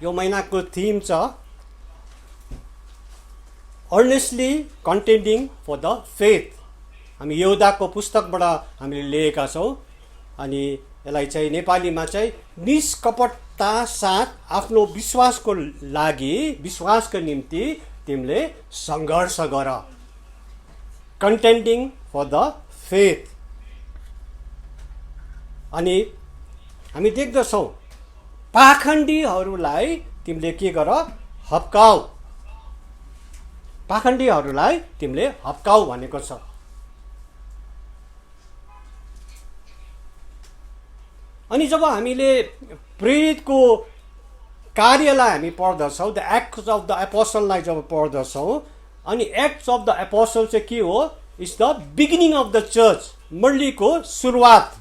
यो महिनाको थीम छ अर्नेस्टली कन्टेन्डिङ फर द फेथ। हामी यहुदाको पुस्तकबाट हामीले लिएका छौँ अनि यसलाई चाहिँ नेपालीमा चाहिँ निष्कपटता साथ आफ्नो विश्वासको लागि विश्वासको निम्ति तिमीले सङ्घर्ष गर। कन्टेन्डिङ फर द फेथ। अनि हामी देख्दछौँ पाखण्डीहरूलाई तिमीले के गर, हप्काऊ। पाखण्डीहरूलाई तिमीले हप्काऊ भनेको छ। अनि जब हामीले प्रेरितको कार्यलाई हामी पढ्दछौँ, द एक्ट्स अफ द एपोस्टललाई जब पढ्दछौँ, अनि एक्ट्स अफ द एपोस्टल चाहिँ के हो? It's the beginning of the church, मण्डलीको सुरुवात।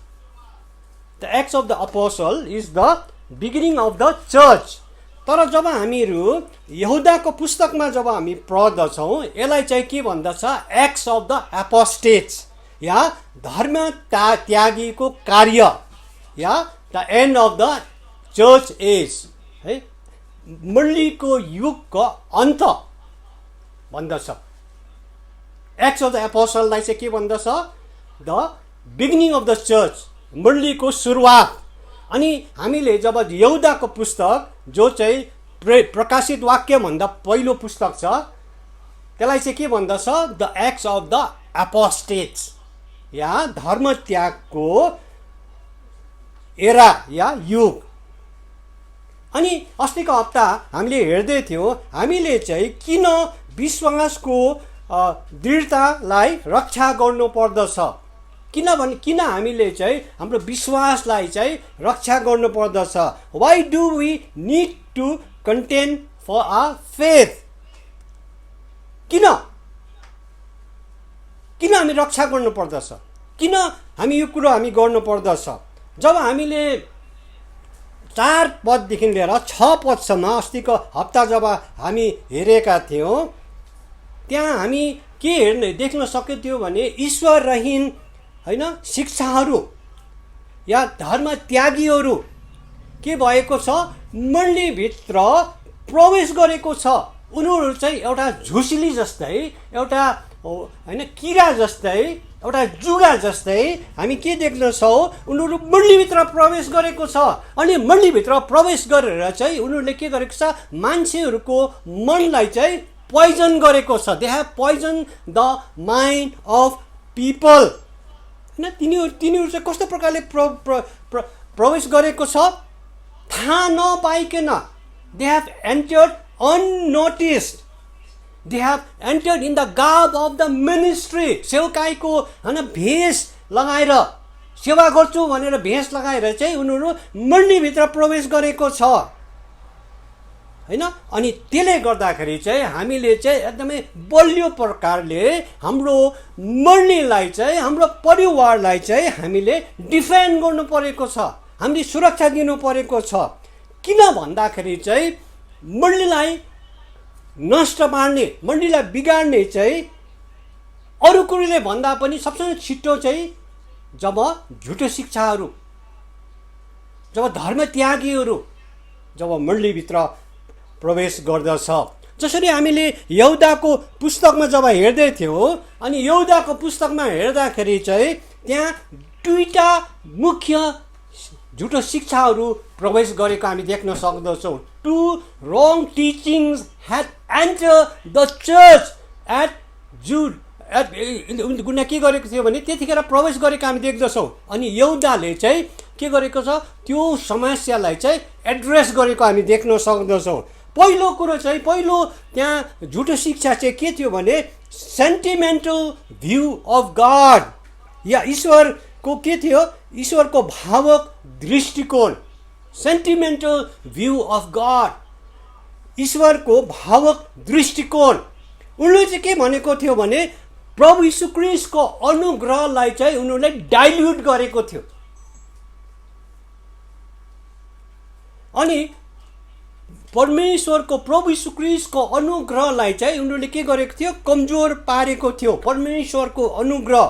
The acts of the apostle is the beginning of the church. तर जब हामीहरू यहुदाको पुस्तकमा जब हामी पढ्दछौँ, यसलाई चाहिँ के भन्दछ? एक्ट्स अफ द एपोस्टेट्स, या धर्म त्यागीको कार्य, या the end of the church age, है, मण्डलीको युगको अन्त भन्दछ। एक्ट्स अफ द एपोस्टललाई चाहिँ के भन्दछ? The beginning of the church, मण्डलीको सुरुवात। अनि हामीले जब यहुदाको पुस्तक जो चाहिँ प्रकाशित वाक्यभन्दा पहिलो पुस्तक छ, त्यसलाई चाहिँ के भन्दछ? The acts of the apostates, या धर्म त्यागको एरा या युग। अनि अस्तिको हप्ता हामीले हेर्दै थियौँ, हामीले चाहिँ किन विश्वासको दृढतालाई रक्षा गर्नु पर्दछ, किन हामीले चाहिँ हाम्रो विश्वासलाई चाहिँ रक्षा गर्नु पर्दछ। Why do we need to contend for our faith? किन हामी रक्षा गर्नु पर्दछ? किन हामी यो कुरो हामी गर्नु पर्दछ? जब हामीले 4 पददेखि लिएर 6 पदसम्म अस्तिको हप्ता जब हामी हेरेका थियौँ, त्यहाँ हामी के देख्न सकेथ्यौँ भने ईश्वरहीन, होइन, शिक्षाहरू या धर्म त्यागीहरू के भएको छ? मण्डलीभित्र प्रवेश गरेको छ। उनीहरू चाहिँ एउटा झुसिली जस्तै, एउटा होइन किरा जस्तै, एउटा जुगा जस्तै हामी के देख्दछौँ? उनीहरू मण्डलीभित्र प्रवेश गरेको छ। अनि मण्डलीभित्र प्रवेश गरेर चाहिँ उनीहरूले के गरेको छ? मान्छेहरूको मनलाई चाहिँ पोइजन गरेको छ। They have poison the mind of people. होइन, तिनीहरू चाहिँ कस्तो प्रकारले प्रवेश गरेको छ? थाहा नपाइकन। They have entered unnoticed. They have entered in the garb of the ministry. सेवकाईको होइन भेष लगाएर, सेवा गर्छु भनेर भेष लगाएर चाहिँ उनीहरू मण्डलीभित्र प्रवेश गरेको छ, होइन। अनि त्यसले गर्दाखेरि चाहिँ हामीले चाहिँ एकदमै बलियो प्रकारले हाम्रो मण्डलीलाई चाहिँ, हाम्रो परिवारलाई चाहिँ हामीले डिफेन्ड गर्नु परेको छ, हामीले सुरक्षा दिनु परेको छ। किन भन्दाखेरि चाहिँ मण्डलीलाई नष्ट पार्ने, मण्डलीलाई बिगार्ने चाहिँ अरू कुरोले भन्दा पनि सबसे छिटो चाहिँ जब झुटो शिक्षाहरू, जब धर्म त्यागीहरू जब मण्डलीभित्र प्रवेश गर्दछ। जसरी हामीले यहुदाको पुस्तकमा जब हेर्दै थियौँ, अनि यहुदाको पुस्तकमा हेर्दाखेरि चाहिँ त्यहाँ 2टा मुख्य झुटो शिक्षाहरू प्रवेश गरेको हामी देख्न सक्दछौँ। 2 wrong teachings had entered the church at Jude. उनीहरूले के गरेको थियो भने त्यतिखेर प्रवेश गरेको हामी देख्दछौँ। अनि यहुदाले चाहिँ के गरेको छ? त्यो समस्यालाई चाहिँ एड्रेस गरेको हामी देख्न सक्दछौँ। पहिलो कुरो चाहिँ, पहिलो त्यहाँ झुटो शिक्षा चाहिँ के थियो भने सेन्टिमेन्टल भ्यू अफ गड, या ईश्वरको के थियो? ईश्वरको भावक दृष्टिकोण। सेन्टिमेन्टल भ्यू अफ गड, ईश्वरको भावक दृष्टिकोण। उनीहरूले चाहिँ के भनेको थियो भने प्रभु यीशु ख्रीष्टको अनुग्रहलाई चाहिँ उनीहरूले डाइल्युट गरेको थियो। अनि परमेश्वरको, प्रभु यीशु ख्रीष्टको अनुग्रहलाई चाहिँ उनीहरूले के गरेको थियो? कमजोर पारेको थियो, परमेश्वरको अनुग्रह।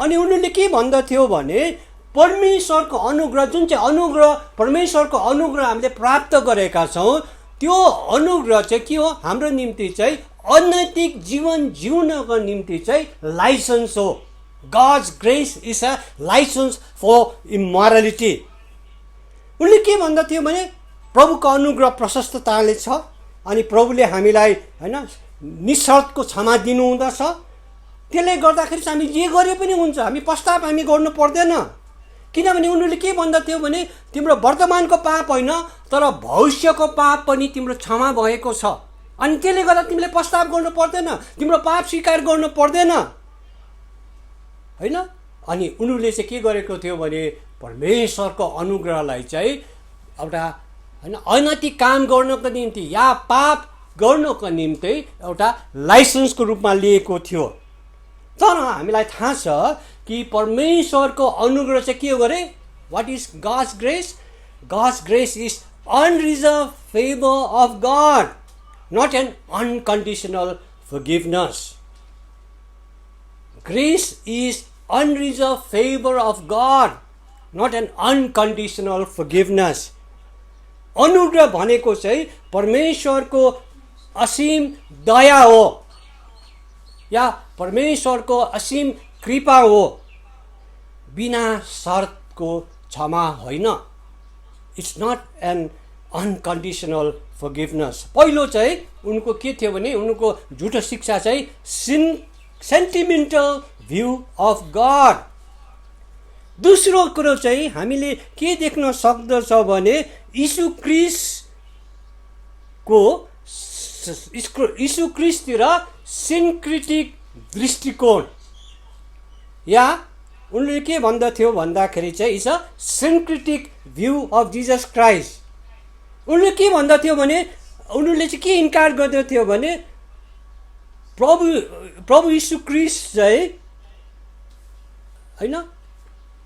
अनि उनीहरूले के भन्दथ्यो भने परमेश्वरको अनुग्रह, जुन चाहिँ अनुग्रह, परमेश्वरको अनुग्रह हामीले प्राप्त गरेका छौँ, त्यो अनुग्रह चाहिँ के हो? हाम्रो निम्ति चाहिँ अनैतिक जीवन जिउनको निम्ति चाहिँ लाइसेन्स हो। God's grace is a license for immorality. उनले के भन्दथ्यो भने प्रभुको अनुग्रह प्रशस्तताले छ अनि प्रभुले हामीलाई हैन निशर्तको क्षमा दिनुहुँदछ। त्यसले गर्दाखेरि चाहिँ हामी जे गरे पनि हुन्छ, हामी पश्चाताप हामी गर्नु पर्दैन। किनभने उनीहरूले के भन्दथ्यो भने तिम्रो वर्तमानको पाप होइन तर भविष्यको पाप पनि तिम्रो क्षमा भएको छ, अनि त्यसले गर्दा तिमीले पश्चाताप गर्नु पर्दैन, तिम्रो पाप स्वीकार गर्नु पर्दैन हैन। अनि उनीहरूले चाहिँ के गरेको थियो भने परमेश्वरको अनुग्रहलाई चाहिँ एउटा हैन अनैतिक काम गर्नको निम्ति या पाप गर्नको निम्ति एउटा लाइसेन्सको रूपमा लिएको थियो। तर हामीलाई थाहा छ कि परमेश्वरको अनुग्रह चाहिँ के हो गरे? What is God's grace? God's grace is unreserved favour of God, not an unconditional forgiveness. Grace is unreserved favor of God, not an unconditional forgiveness. अनुग्रह भनेको चाहिँ परमेश्वरको असीम दया हो या परमेश्वरको असीम कृपा हो, बिना शर्तको क्षमा होइन। It's not an unconditional forgiveness. पहिलो चाहिँ उनको के थियो भने उनको झुटो शिक्षा चाहिँ सेन्टिमेन्टल भ्यू अफ गॉड। दोस्रो कुरो चाहिँ हामीले के देख्न सक्दछ भने यीशु क्रिस्टतिर सिन्क्रिटिक दृष्टिकोण, या उनले के भन्दथ्यो भन्दाखेरि चाहिँ is a syncretic view of Jesus Christ. उनले के भन्दथ्यो भने उनीहरूले चाहिँ के इन्कार गर्दथ्यो भने प्रभु यीशु क्रिस्ट चाहिँ हैन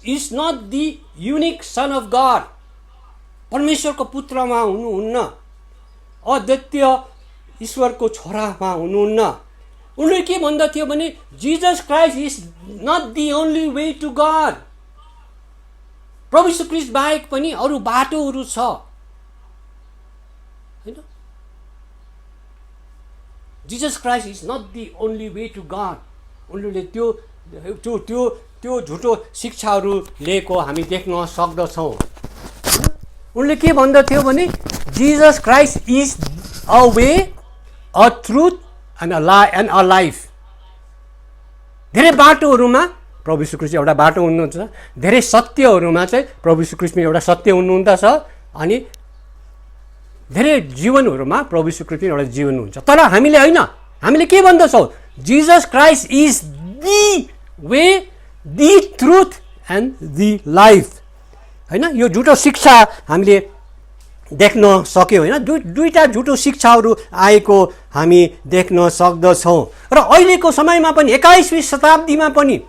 is not the unique son of God, परमेश्वरको पुत्रमा हुनुहुन्न, अद्वितीय ईश्वरको छोरामा हुनुहुन्न। उनले के भन्दथ्यो भने Jesus Christ is not the only way to God. प्रभु यीशु क्रिस्ट बाहेक पनि अरू बाटोहरू छ हैन। Jesus Christ is not the only way to God. उनीहरूले त्यो झुटो शिक्षाहरू लिएको हामी देख्न सक्दछौँ। उनले के भन्दथ्यो भने Jesus Christ is a way, a truth and a life. धेरै बाटोहरूमा प्रभु यीशु ख्रीष्ट एउटा बाटो हुनुहुन्छ, धेरै सत्यहरूमा चाहिँ प्रभु यीशु ख्रीष्ट एउटा सत्य हुनुहुन्छ, अनि धेरै जीवनहरूमा प्रभु यीशु ख्रीष्ट एउटा जीवन हुन्छ। तर हामीले होइन, हामीले के भन्दछौँ? Jesus Christ is the way, the truth and the life हैन। यो झुटो शिक्षा हामीले देख्न सक्यौँ हैन। दुईटा झुटो शिक्षाहरू आएको हामी देख्न सक्दछौँ। र अहिलेको समयमा पनि 21वीं शताब्दीमा पनि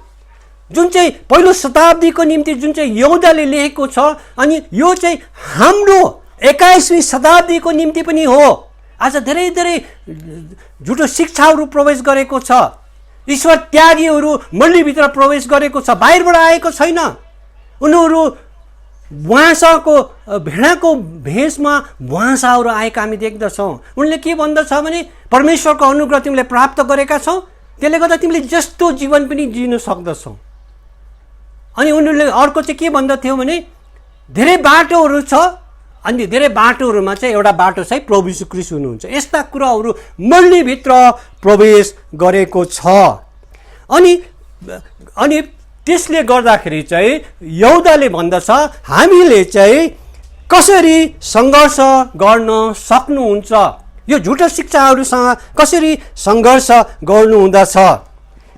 जुन चाहिँ पहिलो शताब्दीको निम्ति जुन चाहिँ यहुदाले लेखेको छ, अनि यो चाहिँ हाम्रो 21वीं शताब्दीको निम्ति पनि हो। आज धेरै धेरै झुटो शिक्षाहरू प्रवेश गरेको छ, ईश्वर त्यागीहरू मण्डलीभित्र प्रवेश गरेको छ, बाहिरबाट आएको छैन। उनीहरू भुवासाको भेडाको भेषमा भुवासाहरू आएका हामी देख्दछौँ। उनले के भन्दछ भने परमेश्वरको अनुग्रह तिमीले प्राप्त गरेका छौ, त्यसले गर्दा तिमीले जस्तो जीवन पनि जिउन सक्दछौ। अनि उनीहरूले अर्को चाहिँ के भन्दथ्यो भने धेरै बाटोहरू छ, अनि धेरै बाटोहरूमा चाहिँ एउटा बाटो चाहिँ प्रभु यीशु ख्रीष्ट हुनुहुन्छ। यस्ता कुराहरू मण्डलीभित्र प्रवेश गरेको छ। अनि त्यसले गर्दाखेरि चाहिँ यहुदाले भन्दछ हामीले चाहिँ कसरी सङ्घर्ष गर्न सक्नुहुन्छ, यो झुटो शिक्षाहरूसँग कसरी सङ्घर्ष गर्नुहुँदछ,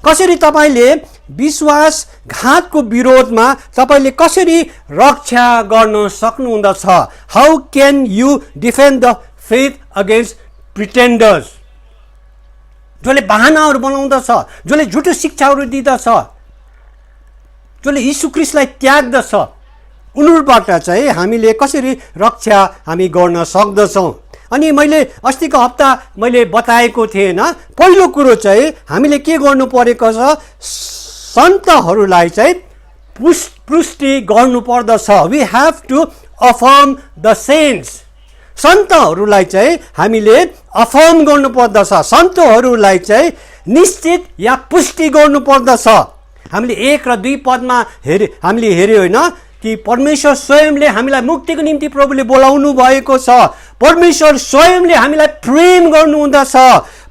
कसरी तपाईँले विश्वासघातको विरोधमा तपाईँले कसरी रक्षा गर्न सक्नुहुँदछ। How can you defend the faith against pretenders. जसले बहानाहरू बनाउँदछ, जसले झुटो शिक्षाहरू दिँदछ, जसले यीशु ख्रीष्टलाई त्याग्दछ, उनीहरूबाट चाहिँ हामीले कसरी रक्षा हामी गर्न सक्दछौँ। अनि मैले अस्तिको हप्ता मैले बताएको थिएँ न, पहिलो कुरो चाहिँ हामीले के गर्नु परेको छ, सन्तहरूलाई चाहिँ पुष्टि गर्नुपर्दछ। We have to affirm the saints. सन्तहरूलाई चाहिँ हामीले अफर्म गर्नुपर्दछ, सन्तहरूलाई चाहिँ निश्चित या पुष्टि गर्नुपर्दछ। हामीले 1 र 2 पदमा हामीले हेऱ्यो होइन कि परमेश्वर स्वयंले हामीलाई मुक्तिको निम्ति प्रभुले बोलाउनु भएको छ। परमेश्वर स्वयंले हामीलाई प्रेम गर्नुहुँदछ।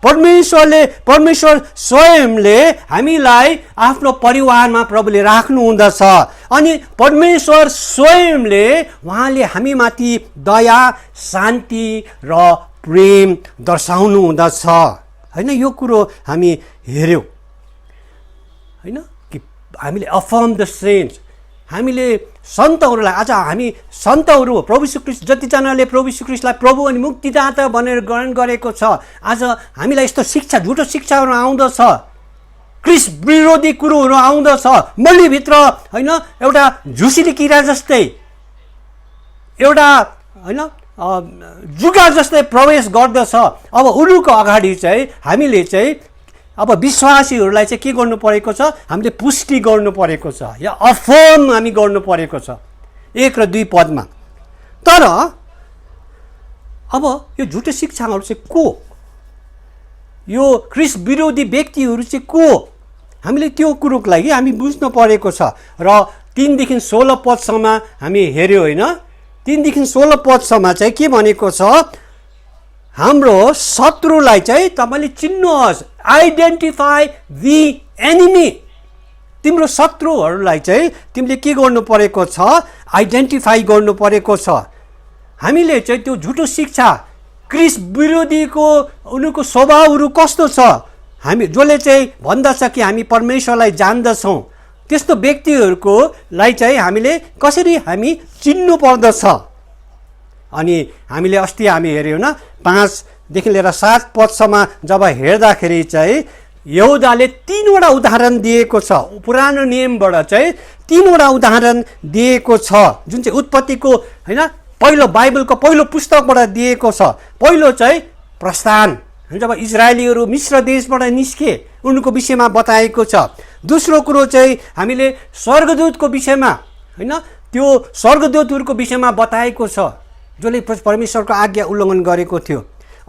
परमेश्वर स्वयंले हामीलाई आफ्नो परिवारमा प्रभुले राख्नुहुँदछ। अनि परमेश्वर स्वयंले उहाँले हामीमाथि दया, शान्ति र प्रेम दर्शाउनु हुँदछ होइन। यो कुरो हामी हेऱ्यौँ होइन कि हामीले अफर्म द सेन्ट्स, हामीले सन्तहरूलाई, आज हामी सन्तहरू हो, प्रभु यीशु ख्रीष्ट जतिजनाले प्रभु यीशु ख्रीष्टलाई प्रभु अनि मुक्तिदाता भनेर ग्रहण गरेको छ, आज हामीलाई यस्तो शिक्षा, झुटो शिक्षाहरू आउँदछ, ख्रीष्ट विरोधी कुरोहरू आउँदछ, मल्लीभित्र होइन एउटा झुसिली किरा जस्तै, एउटा होइन जुगा जस्तै प्रवेश गर्दछ। अब उनीहरूको अगाडि चाहिँ हामीले चाहिँ अब विश्वासीहरूलाई चाहिँ के गर्नु परेको छ, हामीले पुष्टि गर्नु परेको छ या अफर्म हामी गर्नु परेको छ 1 र 2 पदमा। तर अब यो झुटो शिक्षाहरू चाहिँ को, यो ख्रीष्ट विरोधी व्यक्तिहरू चाहिँ को, हामीले त्यो कुरोको लागि हामी बुझ्नु परेको छ। र 3 देखि 16 पदसम्म हामी हेऱ्यो होइन। 3 देखि 16 पदसम्म चाहिँ के भनेको छ, हाम्रो शत्रुलाई चाहिँ तपाईँले चिन्नुहोस्, आइडेन्टिफाई दि एनिमी। तिम्रो शत्रुहरूलाई चाहिँ तिमीले के गर्नु परेको छ, आइडेन्टिफाई गर्नु परेको छ। हामीले चाहिँ त्यो झुटो शिक्षा, ख्रीष्ट विरोधीको उनीहरूको स्वभावहरू कस्तो छ, हामी जसले चाहिँ भन्दछ कि हामी परमेश्वरलाई जान्दछौँ, त्यस्तो व्यक्तिहरूको लाई चाहिँ हामीले कसरी हामी चिन्नु पर्दछ। अनि हामीले अस्ति हामी हेऱ्यौँ न 5 देखि लिएर 7 पदसम्म जब हेर्दाखेरि चाहिँ यहुदाले 3वटा उदाहरण दिएको छ। पुरानो नियमबाट चाहिँ 3वटा उदाहरण दिएको छ, जुन चाहिँ उत्पत्तिको होइन पहिलो बाइबलको पहिलो पुस्तकबाट दिएको छ। पहिलो चाहिँ प्रस्थान, जब इजरायलीहरू मिश्र देशबाट निस्के उनको विषयमा बताएको छ। दोस्रो कुरो चाहिँ हामीले स्वर्गदूतको विषयमा होइन त्यो स्वर्गदूतहरूको विषयमा बताएको छ जसले परमेश्वरको आज्ञा उल्लङ्घन गरेको थियो।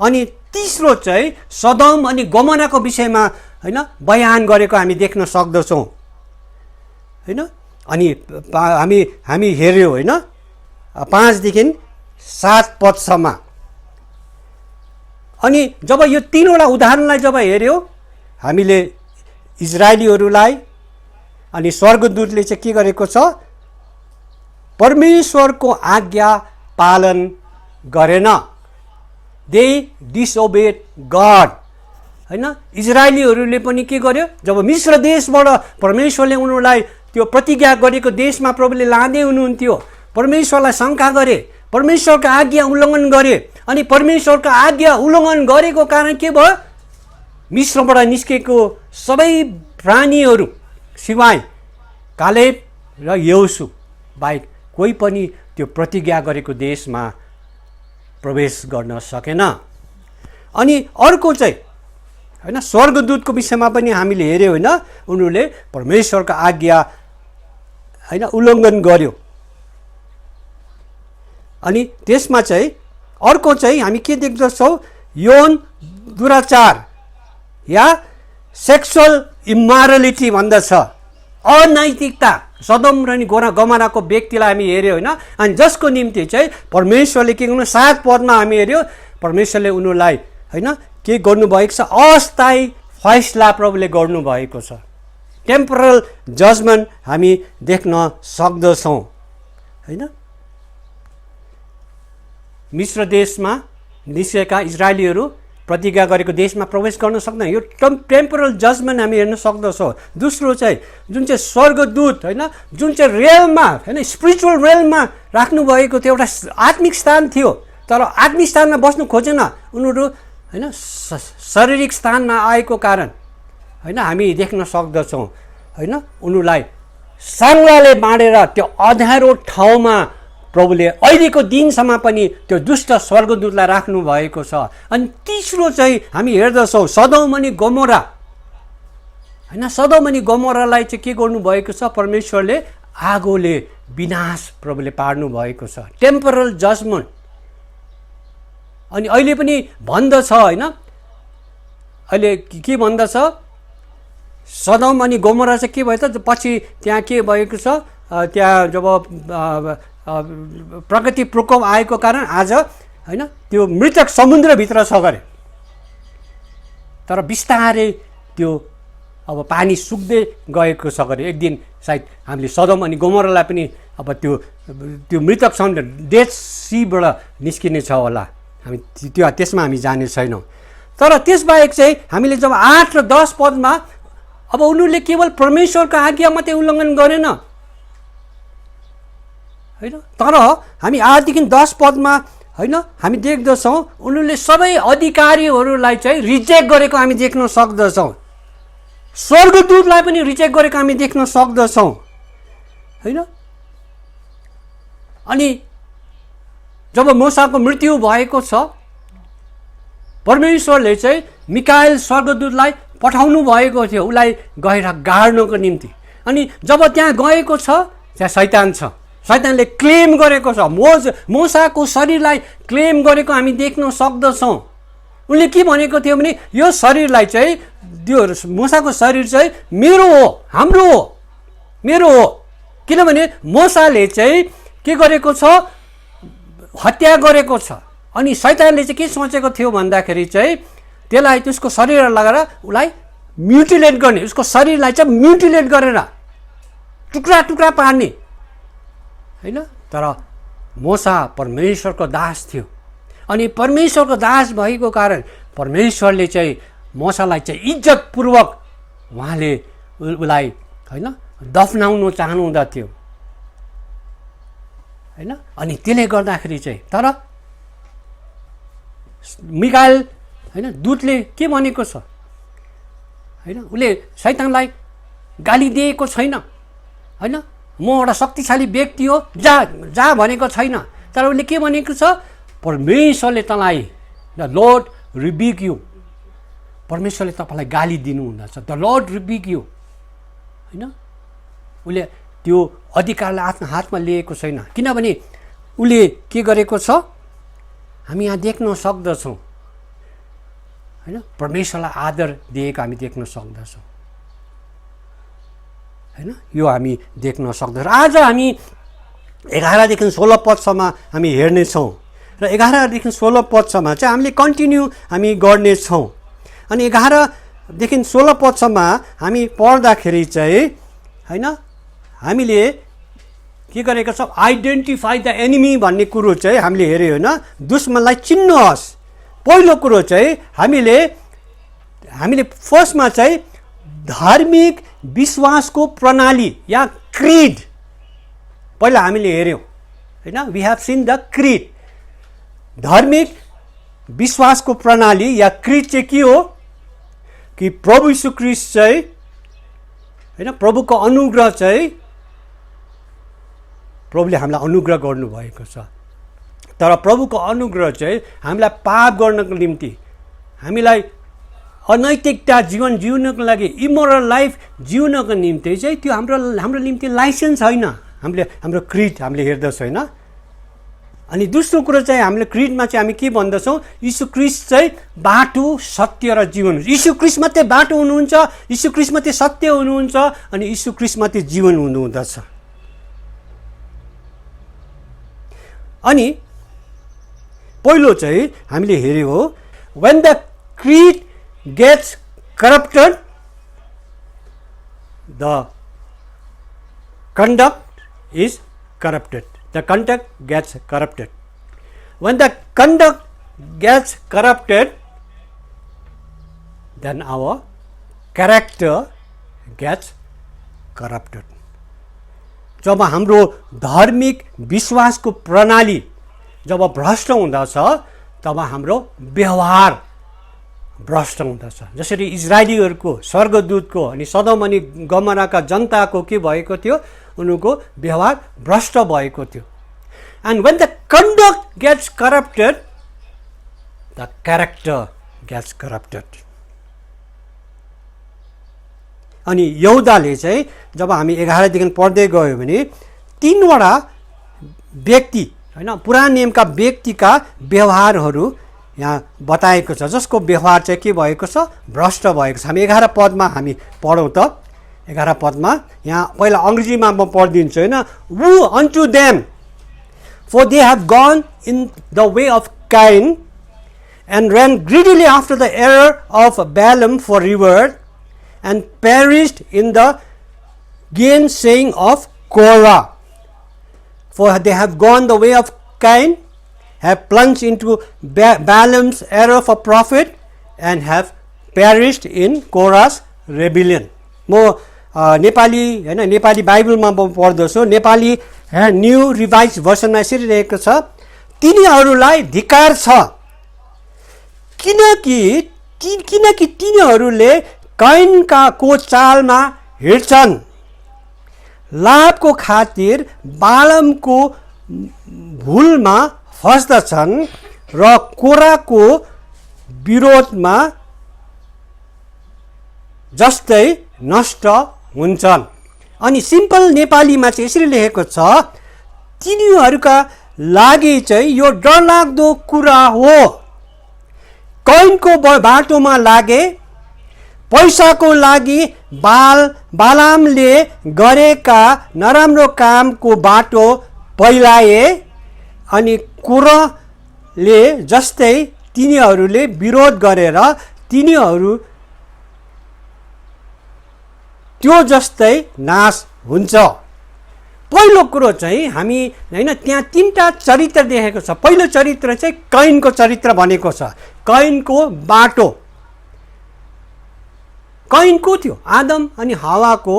अनि तीसरो चाहिँ सदम अनि गमोराको विषयमा होइन बयान गरेको हामी देख्न सक्दछौँ होइन। अनि हामी हेऱ्यौँ होइन 5 देखि 7 पदसम्म। अनि जब यो 3वटा उदाहरणलाई जब हेऱ्यौँ हामीले इजरायलीहरूलाई, अनि स्वर्गदूतले चाहिँ के गरेको छ, परमेश्वरको आज्ञा पालन गरेन, दे डिसओबेड गड होइन। इजरायलीहरूले पनि के गर्यो, जब मिश्र देशबाट परमेश्वरले उनीहरूलाई त्यो प्रतिज्ञा गरेको देशमा प्रभुले लाँदै हुनुहुन्थ्यो, परमेश्वरलाई शङ्का गरे, परमेश्वरको आज्ञा उल्लङ्घन गरे। अनि परमेश्वरको आज्ञा उल्लङ्घन गरेको कारण के भयो, मिश्रबाट निस्केको सबै प्राणीहरू सिवाय कालेब र यहोशू बाहेक कोही पनि त्यो प्रतिज्ञा गरेको देशमा प्रवेश गर्न सकेन। अनि अर्को चाहिँ होइन स्वर्गदूतको विषयमा पनि हामीले हेऱ्यौँ होइन, उनीहरूले परमेश्वरको आज्ञा होइन उल्लङ्घन गर्यो। अनि त्यसमा चाहिँ अर्को चाहिँ हामी के देख्दछौँ, यौन दुराचार या सेक्सुअल इमोरालिटी भन्दछ, अनैतिकता। सदम र गमोराको व्यक्तिलाई हामी हेऱ्यौँ होइन। अनि जसको निम्ति चाहिँ परमेश्वरले के गर्नु, 7 पदमा हामी हेऱ्यौँ परमेश्वरले उनीहरूलाई होइन के गर्नुभएको छ, अस्थायी फैसला प्रभुले गर्नुभएको छ। टेम्पोरल जजमेन्ट हामी देख्न सक्दछौँ होइन। मिश्र देशमा निस्केका इजरायलीहरू प्रतिज्ञा गरेको देशमा प्रवेश गर्न सक्दैन, यो टेम्पोरल जजमेन्ट हामी हेर्न सक्दछौँ। दोस्रो चाहिँ जुन चाहिँ स्वर्गदूत होइन, जुन चाहिँ रेलमा होइन स्पिरिचुअल रेलमा राख्नुभएको थियो, एउटा आत्मिक स्थान थियो, तर आत्मिक स्थानमा बस्नु खोजेन उनीहरू होइन, शारीरिक स्थानमा आएको कारण होइन हामी देख्न सक्दछौँ होइन। उनीहरूलाई साङ्लाले बाँडेर त्यो अँध्यारो ठाउँमा प्रभुले अहिलेको दिनसम्म पनि त्यो दुष्ट स्वर्गदूतलाई राख्नु भएको छ। अनि तीसरो चाहिँ हामी हेर्दछौँ सदोम अनि गमोरा होइन। सदोम अनि गमोरालाई चाहिँ के गर्नुभएको छ, परमेश्वरले आगोले विनाश प्रभुले पार्नु भएको छ, टेम्पोरल जजमेन्ट। अनि अहिले पनि भन्दछ होइन, अहिले के भन्दछ, सदम अनि गोमोरा चाहिँ के भयो त, पछि त्यहाँ के भएको छ, त्यहाँ जब प्रकृति प्रकोप आएको कारण आज होइन त्यो मृतक समुद्रभित्र छ गरे, तर बिस्तारै त्यो अब पानी सुक्दै गएको छ गरे। एक दिन सायद हामीले सदम अनि गोमोरालाई पनि अब त्यो मृतक समुद्र डेड सीबाट निस्किने छ होला, हामी त्यसमा हामी जाने छैनौँ। तर त्यसबाहेक चाहिँ हामीले जब 8 र 10 पदमा अब उनीहरूले केवल परमेश्वरको आज्ञा मात्रै उल्लङ्घन गरेन होइन, तर हामी 8 देखि 10 पदमा होइन हामी देख्दछौँ उनीहरूले सबै अधिकारीहरूलाई चाहिँ रिजेक्ट गरेको हामी देख्न सक्दछौँ, स्वर्गदूतलाई पनि रिजेक्ट गरेको हामी देख्न सक्दछौँ होइन। अनि जब मूसाको मृत्यु भएको छ, परमेश्वरले चाहिँ मिकाएल स्वर्गदूतलाई पठाउनु भएको थियो उसलाई गएर गाड्नको निम्ति। अनि जब त्यहाँ गएको छ त्यहाँ शैतान छ, शैतानले क्लेम गरेको छ, मूसाको शरीरलाई क्लेम गरेको हामी देख्न सक्दछौँ। उनले के भनेको थियो भने यो शरीरलाई चाहिँ त्यो मूसाको शरीर चाहिँ मेरो हो, हाम्रो हो, मेरो हो, किनभने मूसाले चाहिँ के गरेको छ, हत्या गरेको छ। अनि शैतानले चाहिँ के सोचेको थियो भन्दाखेरि चाहिँ त्यसलाई त्यसको शरीर लगाएर उसलाई म्युटिलेट गर्ने, उसको शरीरलाई चाहिँ म्युटिलेट गरेर टुक्रा टुक्रा पार्ने होइन। तर मूसा परमेश्वरको दास थियो, अनि परमेश्वरको दास भएको कारण परमेश्वरले चाहिँ मूसालाई चाहिँ इज्जतपूर्वक उहाँले उसलाई होइन दफनाउनु चाहनुहुँदथ्यो होइन। अनि त्यसले गर्दाखेरि चाहिँ तर मिकाएल होइन दूतले के भनेको छ होइन, उसले शैतानलाई गाली दिएको छैन होइन, म एउटा शक्तिशाली व्यक्ति हो, जा जा भनेको छैन, तर उसले के भनेको छ, परमेश्वरले तँलाई द लर्ड रिबिक यु, परमेश्वरले तपाईँलाई गाली दिनुहुँदछ, द लर्ड रिबिक यु होइन। उसले त्यो अधिकारलाई आफ्नो हातमा लिएको छैन, किनभने उसले के गरेको छ हामी यहाँ देख्न सक्दछौँ होइन, परमेश्वरलाई आदर दिएको हामी देख्न सक्दछौँ होइन, यो हामी देख्न सक्दछौँ। आज हामी 11 देखि 16 पदसम्म हामी हेर्नेछौँ र 11 देखि 16 पदसम्म चाहिँ हामीले कन्टिन्यू हामी गर्नेछौँ। अनि 11 देखि 16 पदसम्म हामी पढ्दाखेरि चाहिँ होइन हामीले के गरेको छ, आइडेन्टिफाई द एनिमी भन्ने कुरो चाहिँ हामीले हेऱ्यो होइन, दुश्मनलाई चिन्नुहोस्। पहिलो कुरो चाहिँ हामीले फर्स्टमा चाहिँ धार्मिक विश्वासको प्रणाली या क्रिड पहिला हामीले हेऱ्यौँ होइन, we have seen the creed. धार्मिक विश्वासको प्रणाली या क्रिड चाहिँ के हो कि प्रभु यीशु ख्रीष्ट चाहिँ होइन प्रभुको अनुग्रह चाहिँ प्रभुले हामीलाई अनुग्रह गर्नुभएको छ, तर प्रभुको अनुग्रह चाहिँ हामीलाई पाप गर्नको निम्ति, हामीलाई अनैतिकता जीवन जिउनको लागि, इमोरल लाइफ जिउनको निम्ति चाहिँ त्यो हाम्रो निम्ति लाइसेन्स होइन। हाम्रो क्रिड हामीले हेर्दछौँ होइन। अनि दोस्रो कुरो चाहिँ हामीले क्रिडमा चाहिँ हामी के भन्दछौँ, यीशु ख्रीष्ट चाहिँ बाटो सत्य र जीवन, यीशु ख्रीष्ट मात्रै बाटो हुनुहुन्छ, यीशु ख्रीष्ट मात्रै सत्य हुनुहुन्छ, अनि यीशु ख्रीष्ट मात्रै जीवन हुनुहुँदछ। अनि पहिलो चाहिँ हामीले हेर्यो हो, when the creed gets corrupted, the conduct is corrupted. The conduct gets corrupted. When the conduct gets corrupted, then our character gets corrupted. जब हाम्रो धार्मिक विश्वासको प्रणाली जब भ्रष्ट हुँदछ तब हाम्रो व्यवहार भ्रष्ट हुँदछ। जसरी इजरायलीहरूको स्वर्गदूतको अनि सदम अनि गमराका जनताको के भएको थियो, उनको व्यवहार भ्रष्ट भएको थियो। And when the conduct gets corrupted, the character gets corrupted. अनि यहुदाले चाहिँ जब हामी 11 देखि पढ्दै गयो भने 3 वटा व्यक्ति हैन पुरानो नियमका व्यक्तिका व्यवहारहरू यहाँ बताएको छ, जसको व्यवहार चाहिँ के भएको छ, भ्रष्ट भएको छ। हामी 11 पदमा हामी पढौँ त। 11 पदमा यहाँ पहिला अङ्ग्रेजीमा म पढिदिन्छु हैन। वु अन्टु them for they have gone in the way of Cain and ran greedily after the error of Balaam for reward and perished in the gainsaying of Korah. For they have gone the way of Cain, have plunged into Balaam's error for profit and have perished in Korah's rebellion. म नेपाली हैन नेपाली बाइबलमा म पढ्दछु। Nepali new revise भर्सनमा यसरी रहेको छ, तिनीहरूलाई धिक्कार छ किनकि तिनीहरूले कैनका को चालमा हिँड्छन्, लाभको खातिर बालमको भुलमा फस्दछन् र कोराको विरोधमा जस्तै नष्ट हुन्छन्। अनि सिम्पल नेपालीमा चाहिँ यसरी लेखेको छ, तिनीहरूका लागि चाहिँ यो डरलाग्दो कुरा हो, कैनको बाटोमा लागे, पैसाको लागि बालामले गरेका नराम्रो कामको बाटो पहिलाए अनि कोरहले जस्तै तिनीहरूले विरोध गरेर तिनीहरू त्यो जस्तै नाश हुन्छ। पहिलो कुरो चाहिँ हामी हैन त्यहाँ 3टा चरित्र देखेको छ। पहिलो चरित्र चाहिँ कैनको चरित्र भनेको छ। कैनको बाटो, कैन को थियो? आदम अनि हावाको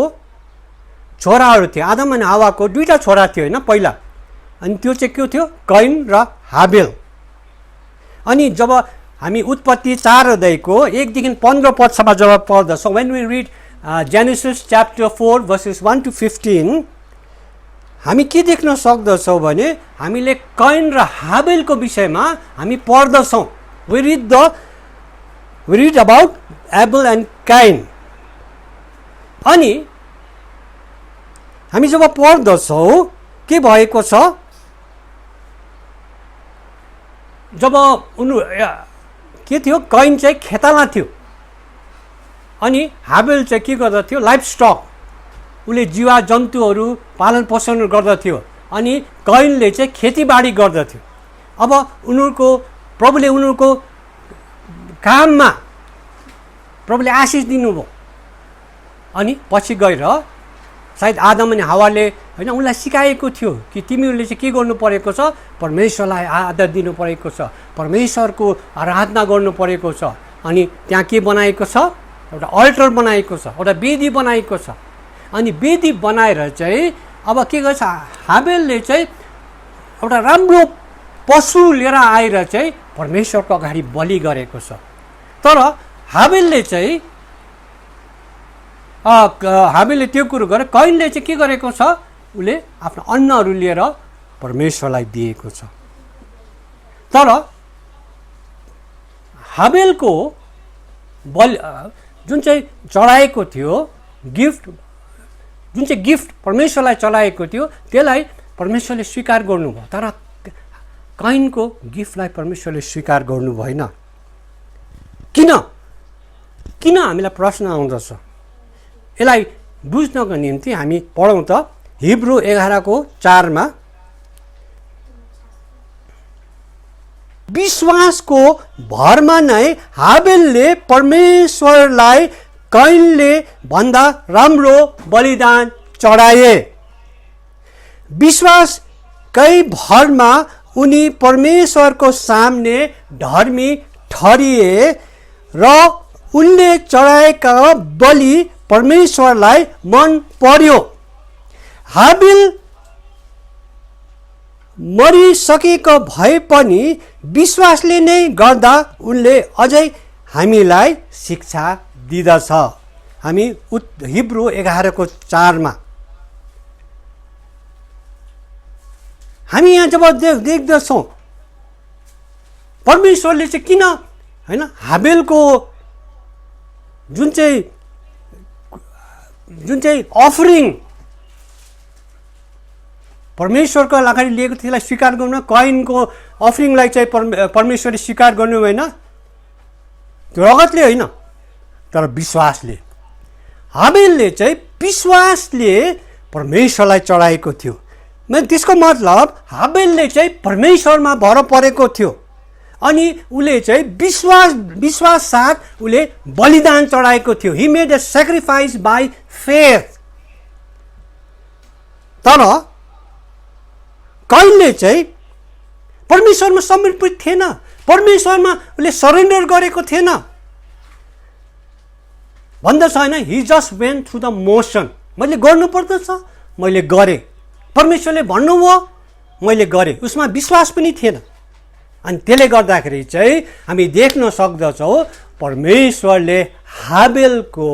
छोराहरू थिए। आदम अनि हावाको 2टा छोरा थियो हैन पहिला, अनि त्यो चाहिँ के थियो? कैन र हाबेल। अनि जब हामी उत्पत्ति 4 अध्यायको 1 देखि 15 पदसम्म जब पढ्दछौँ, when we read Genesis chapter 4 verses 1 to 15, हामी के देख्न सक्दछौँ भने हामीले कैन र हाबेलको विषयमा हामी पढ्दछौँ। we read about Abel and Cain। अनि हामी जब पढ्दछौँ के भएको छ, जब के थियो? कैन चाहिँ खेताला थियो अनि हाबेल चाहिँ के गर्दथ्यो? लाइफ स्टक, उसले जीवा जन्तुहरू पालन पोषण गर्दथ्यो अनि कैनले चाहिँ खेतीबाडी गर्दथ्यो। अब प्रभुले उनीहरूको काममा प्रभुले आशिष दिनुभयो अनि पछि गएर सायद आदम अनि हावाले हैन उनलाई सिकाएको थियो कि तिमीहरूले चाहिँ के गर्नु परेको छ? परमेश्वरलाई आदर दिनु परेको छ, परमेश्वरको आराधना गर्नु परेको छ। अनि त्यहाँ के बनाएको छ? एउटा अल्टर बनाएको छ, एउटा वेदी बनाएको छ। अनि वेदी बनाएर चाहिँ अब के गर्छ? हाबेलले चाहिँ एउटा राम्रो पशु लिएर आएर चाहिँ परमेश्वरको अगाडि बलि गरेको छ। तर हाबेलले त्यो कुरो गरे। कैनले चाहिँ के गरेको छ? उसले आफ्नो अन्नहरू लिएर परमेश्वरलाई दिएको छ। तर हाबेलको बलि जुन चाहिँ चढाएको थियो गिफ्ट, जुन चाहिँ गिफ्ट परमेश्वरलाई चढाएको थियो त्यसलाई परमेश्वरले स्वीकार गर्नुभयो। तर कैनको गिफ्टलाई परमेश्वरले स्वीकार गर्नु भएन। किन हामीलाई प्रश्न आउँदछ? यसलाई बुझ्नको निम्ति हामी पढौँ त हिब्रू 11:4 विश्वासको भरमा नै हाबेलले परमेश्वरलाई कैनले भन्दा राम्रो बलिदान चढाए। विश्वासकै भरमा उनी परमेश्वरको सामने धर्मी ठहरिए र उनले चढाएका बलि परमेश्वरलाई मन पर्यो। हाबेल मरिसकेको भए पनि विश्वासले नै गर्दा उनले अझै हामीलाई शिक्षा दिदछ। हामी हिब्रू 11:4 हामी यहाँ जब देख्दछौँ परमेश्वरले चाहिँ किन हैन हाबेलको जुन चाहिँ जुन चाहिँ अफरिङ परमेश्वरको अगाडि लिएको त्यसलाई स्वीकार गर्नु, कैनको अफरिङलाई चाहिँ परमेश्वरले स्वीकार गर्नु होइन, त्यो रगतले होइन तर विश्वासले। हाबेलले चाहिँ विश्वासले परमेश्वरलाई चढाएको थियो। त्यसको मतलब हाबेलले चाहिँ परमेश्वरमा भर परेको थियो अनि उसले चाहिँ विश्वास साथ उसले बलिदान चढाएको थियो। He made a sacrifice by faith. तर कैनले चाहिँ परमेश्वरमा समर्पित थिएन, परमेश्वरमा उसले सरेन्डर गरेको थिएन। भन्दछ होइन, he just went through the motion. मैले गर्नुपर्दछ, मैले गरेँ, परमेश्वरले भन्नुभयो मैले गरेँ। उसमा विश्वास पनि थिएन। अनि त्यसले गर्दाखेरि चाहिँ हामी देख्न सक्दछौँ परमेश्वरले हाबेलको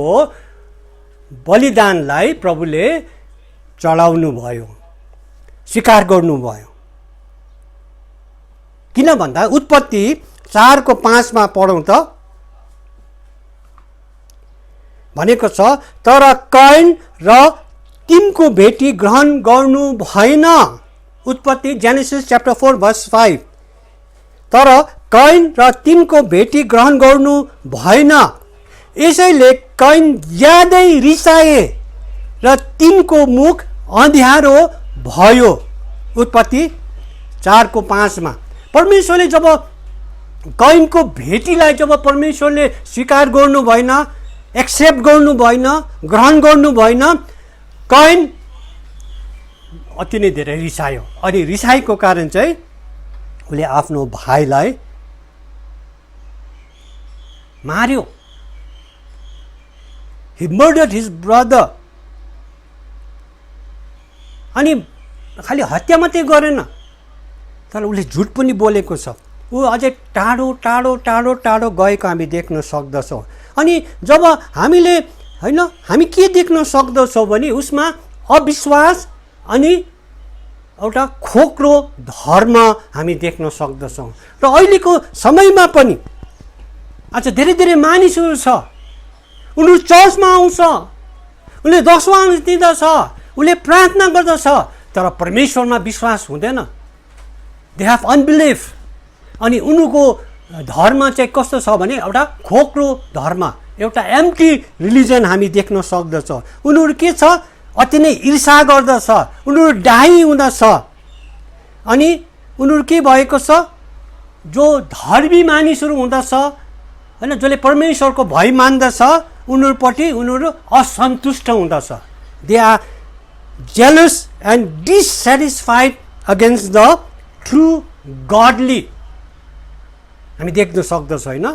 बलिदानलाई प्रभुले चढाउनु भयो, स्वीकार गर्नुभयो। किन भन्दा उत्पत्ति 4:5 पढौँ त, भनेको छ तर कैन र तिनको भेटी ग्रहण गर्नु भएन। उत्पत्ति जेनेसिस च्याप्टर 4:5। तर कैन र तिनको भेटी ग्रहण गर्नु भएन, यसैले कैन ज्यादै रिसाए र तिनको मुख अँध्यारो भयो। उत्पत्ति 4:5। परमेश्वरले जब कैनको भेटीलाई जब परमेश्वरले स्वीकार गर्नु भएन, एक्सेप्ट गर्नु भएन, ग्रहण गर्नु भएन, कैन अति नै धेरै रिसायो। अनि रिसाएको कारण चाहिँ उसले आफ्नो भाइलाई मार्यो। He murdered his brother. अनि खालि हत्या मात्रै गरेन तर उसले झुट पनि बोलेको छ। ऊ अझै टाढो टाढो टाढो टाढो गएको हामी देख्न सक्दछौँ। अनि जब हामीले होइन, हामी के देख्न सक्दछौँ भने उसमा अविश्वास अनि एउटा खोक्रो धर्म हामी देख्न सक्दछौँ। र अहिलेको समयमा पनि आज धेरै धेरै मानिसहरू छ, उनीहरू चर्चमा आउँछ, उसले 10वां अंश दिँदछ, उसले प्रार्थना गर्दछ, तर परमेश्वरमा विश्वास हुँदैन। They have unbelief. अनि उनीहरूको धर्म चाहिँ कस्तो छ भने एउटा खोक्रो धर्म, एउटा एम्प्टी रिलिजन हामी देख्न सक्दछौँ। उनीहरू के छ, अति नै ईर्षा गर्दछ, उनीहरू डाही हुँदछ। अनि उनीहरू के भएको छ, जो धर्मी मानिसहरू हुँदछ होइन, जसले परमेश्वरको भय मान्दछ, उनीहरूपट्टि उनीहरू असन्तुष्ट हुँदछ। They are jealous and dissatisfied against the true godly हामी देख्न सक्दछौँ होइन।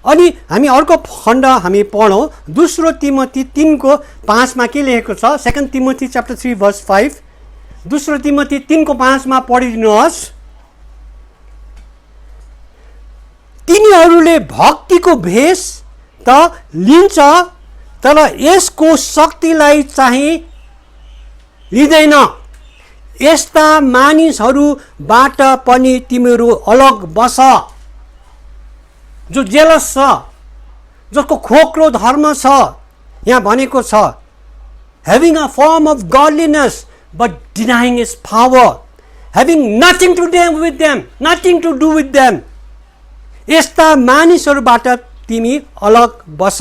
अनि हामी अर्को खण्ड हामी पढौँ, 2 तिमोथी 3:5 के लेखेको छ। 2 तिमोथी च्याप्टर 3:5। 2 तिमोथी 3:5 पढिदिनुहोस्। तिनीहरूले भक्तिको भेष त लिन्छ तर यसको शक्तिलाई चाहिँ लिँदैन। यस्ता मानिसहरूबाट पनि तिमीहरू अलग बस। जो जेलस छ, जसको खोक्रो धर्म छ, यहाँ भनेको छ having a form of godliness but denying its power, having nothing to do with them, nothing to do with them. यस्ता मानिसहरूबाट तिमी अलग बस।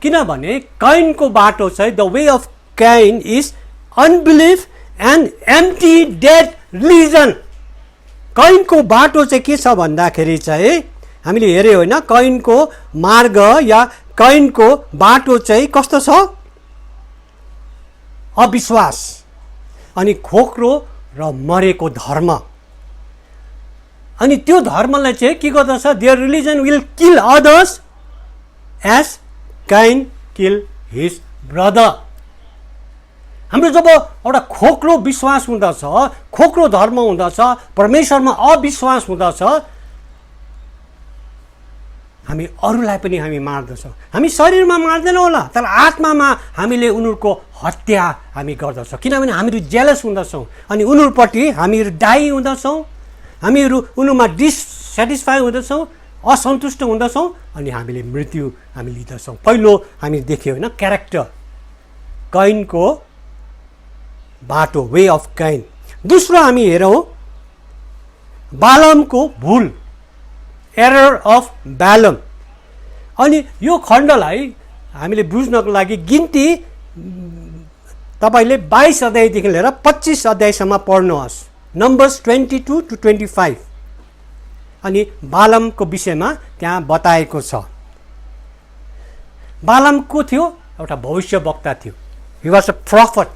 किनभने कैनको बाटो चाहिँ the way of Cain is unbelief and empty dead religion. कैनको बाटो चाहिँ के छ भन्दाखेरि चाहिँ हामीले हेर्यो होइन, कैनको मार्ग या कैनको बाटो चाहिँ कस्तो छ, अविश्वास अनि खोक्रो र मरेको धर्म। अनि त्यो धर्मलाई चाहिँ के गर्दछ, their religion will kill others as Cain kill his brother. हाम्रो जब एउटा खोक्रो विश्वास हुँदछ, खोक्रो धर्म हुँदछ, परमेश्वरमा अविश्वास हुँदछ, हामी अरूलाई पनि हामी मार्दछौँ। हामी शरीरमा मार्दैनौँ होला तर आत्मामा हामीले उनीहरूको हत्या हामी गर्दछौँ। किनभने हामीहरू जेलस हुँदछौँ अनि उनीहरूपट्टि हामीहरू डाई हुँदछौँ, हामीहरू उनीहरूमा डिससेटिस्फाई हुँदछौँ, असन्तुष्ट हुँदछौँ अनि हामीले मृत्यु हामी लिँदछौँ। पहिलो हामी देख्यौँ होइन, क्यारेक्टर, कैनको बाटो, वे अफ कैन। दोस्रो हामी हेरौँ बालमको भुल, एरर अफ बालम। अनि यो खण्डलाई हामीले बुझ्नको लागि गिन्ती तपाईँले 22 अध्यायदेखि लिएर 25 अध्यायसम्म पढ्नुहोस्, नम्बर्स 22 to 25। अनि बालमको विषयमा त्यहाँ बताएको छ। बालम को थियो? एउटा भविष्यवक्ता थियो। He was a prophet.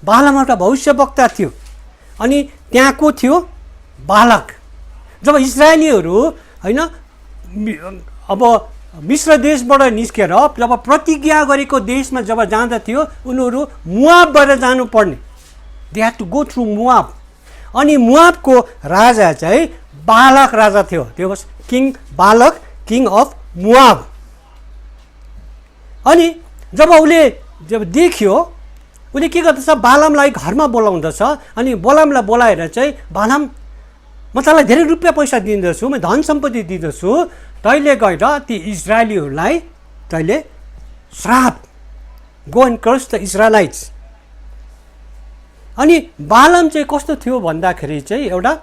Balaam एउटा भविष्यवक्ता थियो। अनि त्यहाँ को थियो? बालक। जब इजरायलीहरू होइन अब मिश्र देशबाट निस्केर जब प्रतिज्ञा गरेको देशमा जब जाँदथ्यो, उनीहरू मुआबबाट जानुपर्ने, they had to go through Moab. अनि मुआबको राजा चाहिँ बालक राजा थियो। त्यो was king Balak, king of Moab. अनि जब देख्यो, उसले के गर्दछ, बालमलाई घरमा बोलाउँदछ। अनि बालमलाई बोलाएर चाहिँ, बालम म तँलाई धेरै रुपियाँ पैसा दिँदछु, म धन सम्पत्ति दिँदछु, तैँले गएर ती इजरायलीहरूलाई तैँले श्राप, गो एन्ड कर्स द इजरायलाइट्स। अनि बालम चाहिँ कस्तो थियो भन्दाखेरि चाहिँ एउटा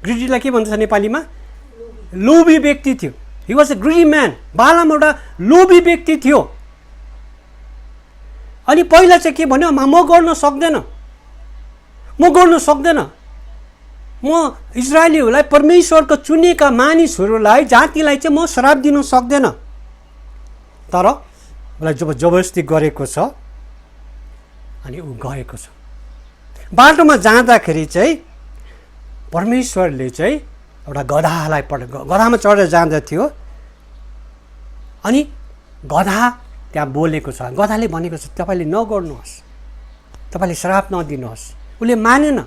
ग्रिडीलाई के भन्छ नेपालीमा? लोभी व्यक्ति थियो। He was a greedy man. बालम एउटा लोभी व्यक्ति थियो। अनि पहिला चाहिँ के भन्यो, म गर्न सक्दैन, म इजरायलीहरूलाई, परमेश्वरको चुनेका मानिसहरूलाई, जातिलाई चाहिँ म श्राप दिन सक्दैन। तर उसलाई जब जबरजस्ती गरेको छ अनि ऊ गएको छ। बाटोमा जाँदाखेरि चाहिँ परमेश्वरले चाहिँ एउटा गधालाई गधामा चढेर जाँदथ्यो। अनि गधा त्यहाँ बोलेको छ। गधाले भनेको छ, तपाईँले नगर्नुहोस्, तपाईँले श्राप नदिनुहोस्। उसले मानेन।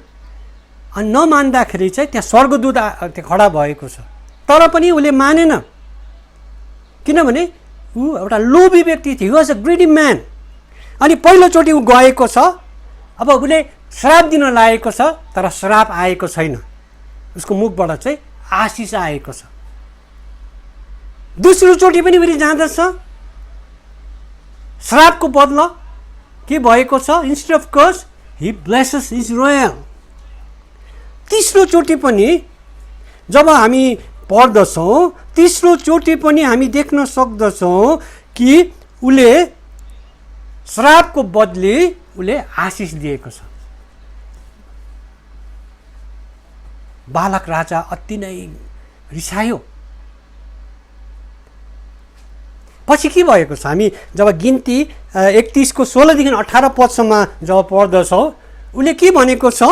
अनि नमान्दाखेरि चाहिँ त्यहाँ स्वर्गदूत त्यहाँ खडा भएको छ। तर पनि उसले मानेन, किनभने ऊ एउटा लोभी व्यक्ति थियो। He was a greedy man. अनि पहिलोचोटि ऊ गएको छ। अब उसले श्राप दिन लागेको छ, तर श्राप आएको छैन। उसको मुखबाट चाहिँ आशिष आएको छ। दोस्रोचोटि पनि फेरि जाँदछ, श्रापको बदला के भएको छ? Instead of curse he blesses Israel. तेस्रोचोटि पनि जब हामी पढ्दछौँ, तेस्रोचोटि पनि हामी देख्न सक्दछौँ कि उसले श्रापको बदली उसले आशिष दिएको छ। बालक राजा अति नै रिसायो। पछि के भएको छ? हामी जब गिन्ती 31 को 16 देखि 18 पदसम्म जब पढ्दछौँ, उसले के भनेको छ?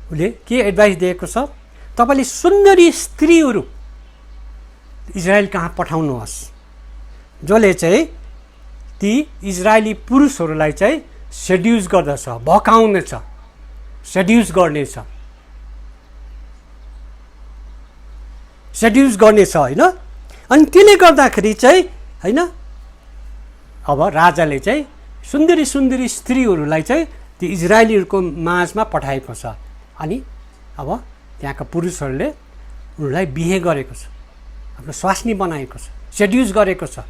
उसले के एडभाइस दिएको छ? तपाईँले सुन्दरी स्त्रीहरू इजरायल कहाँ पठाउनुहोस्, जसले चाहिँ ती इजरायली पुरुषहरूलाई चाहिँ सेड्युस गर्दछ, भकाउनेछ, सेड्युस गर्नेछ होइन। अनि त्यसले गर्दाखेरि चाहिँ होइन, अब राजाले चाहिँ सुन्दरी सुन्दरी स्त्रीहरूलाई चाहिँ ती इजरायलीहरूको माझमा पठाएको छ। अनि अब त्यहाँका पुरुषहरूले उनीहरूलाई बिहे गरेको छ, आफ्नो स्वास्नी बनाएको छ, सेड्युस गरेको छ।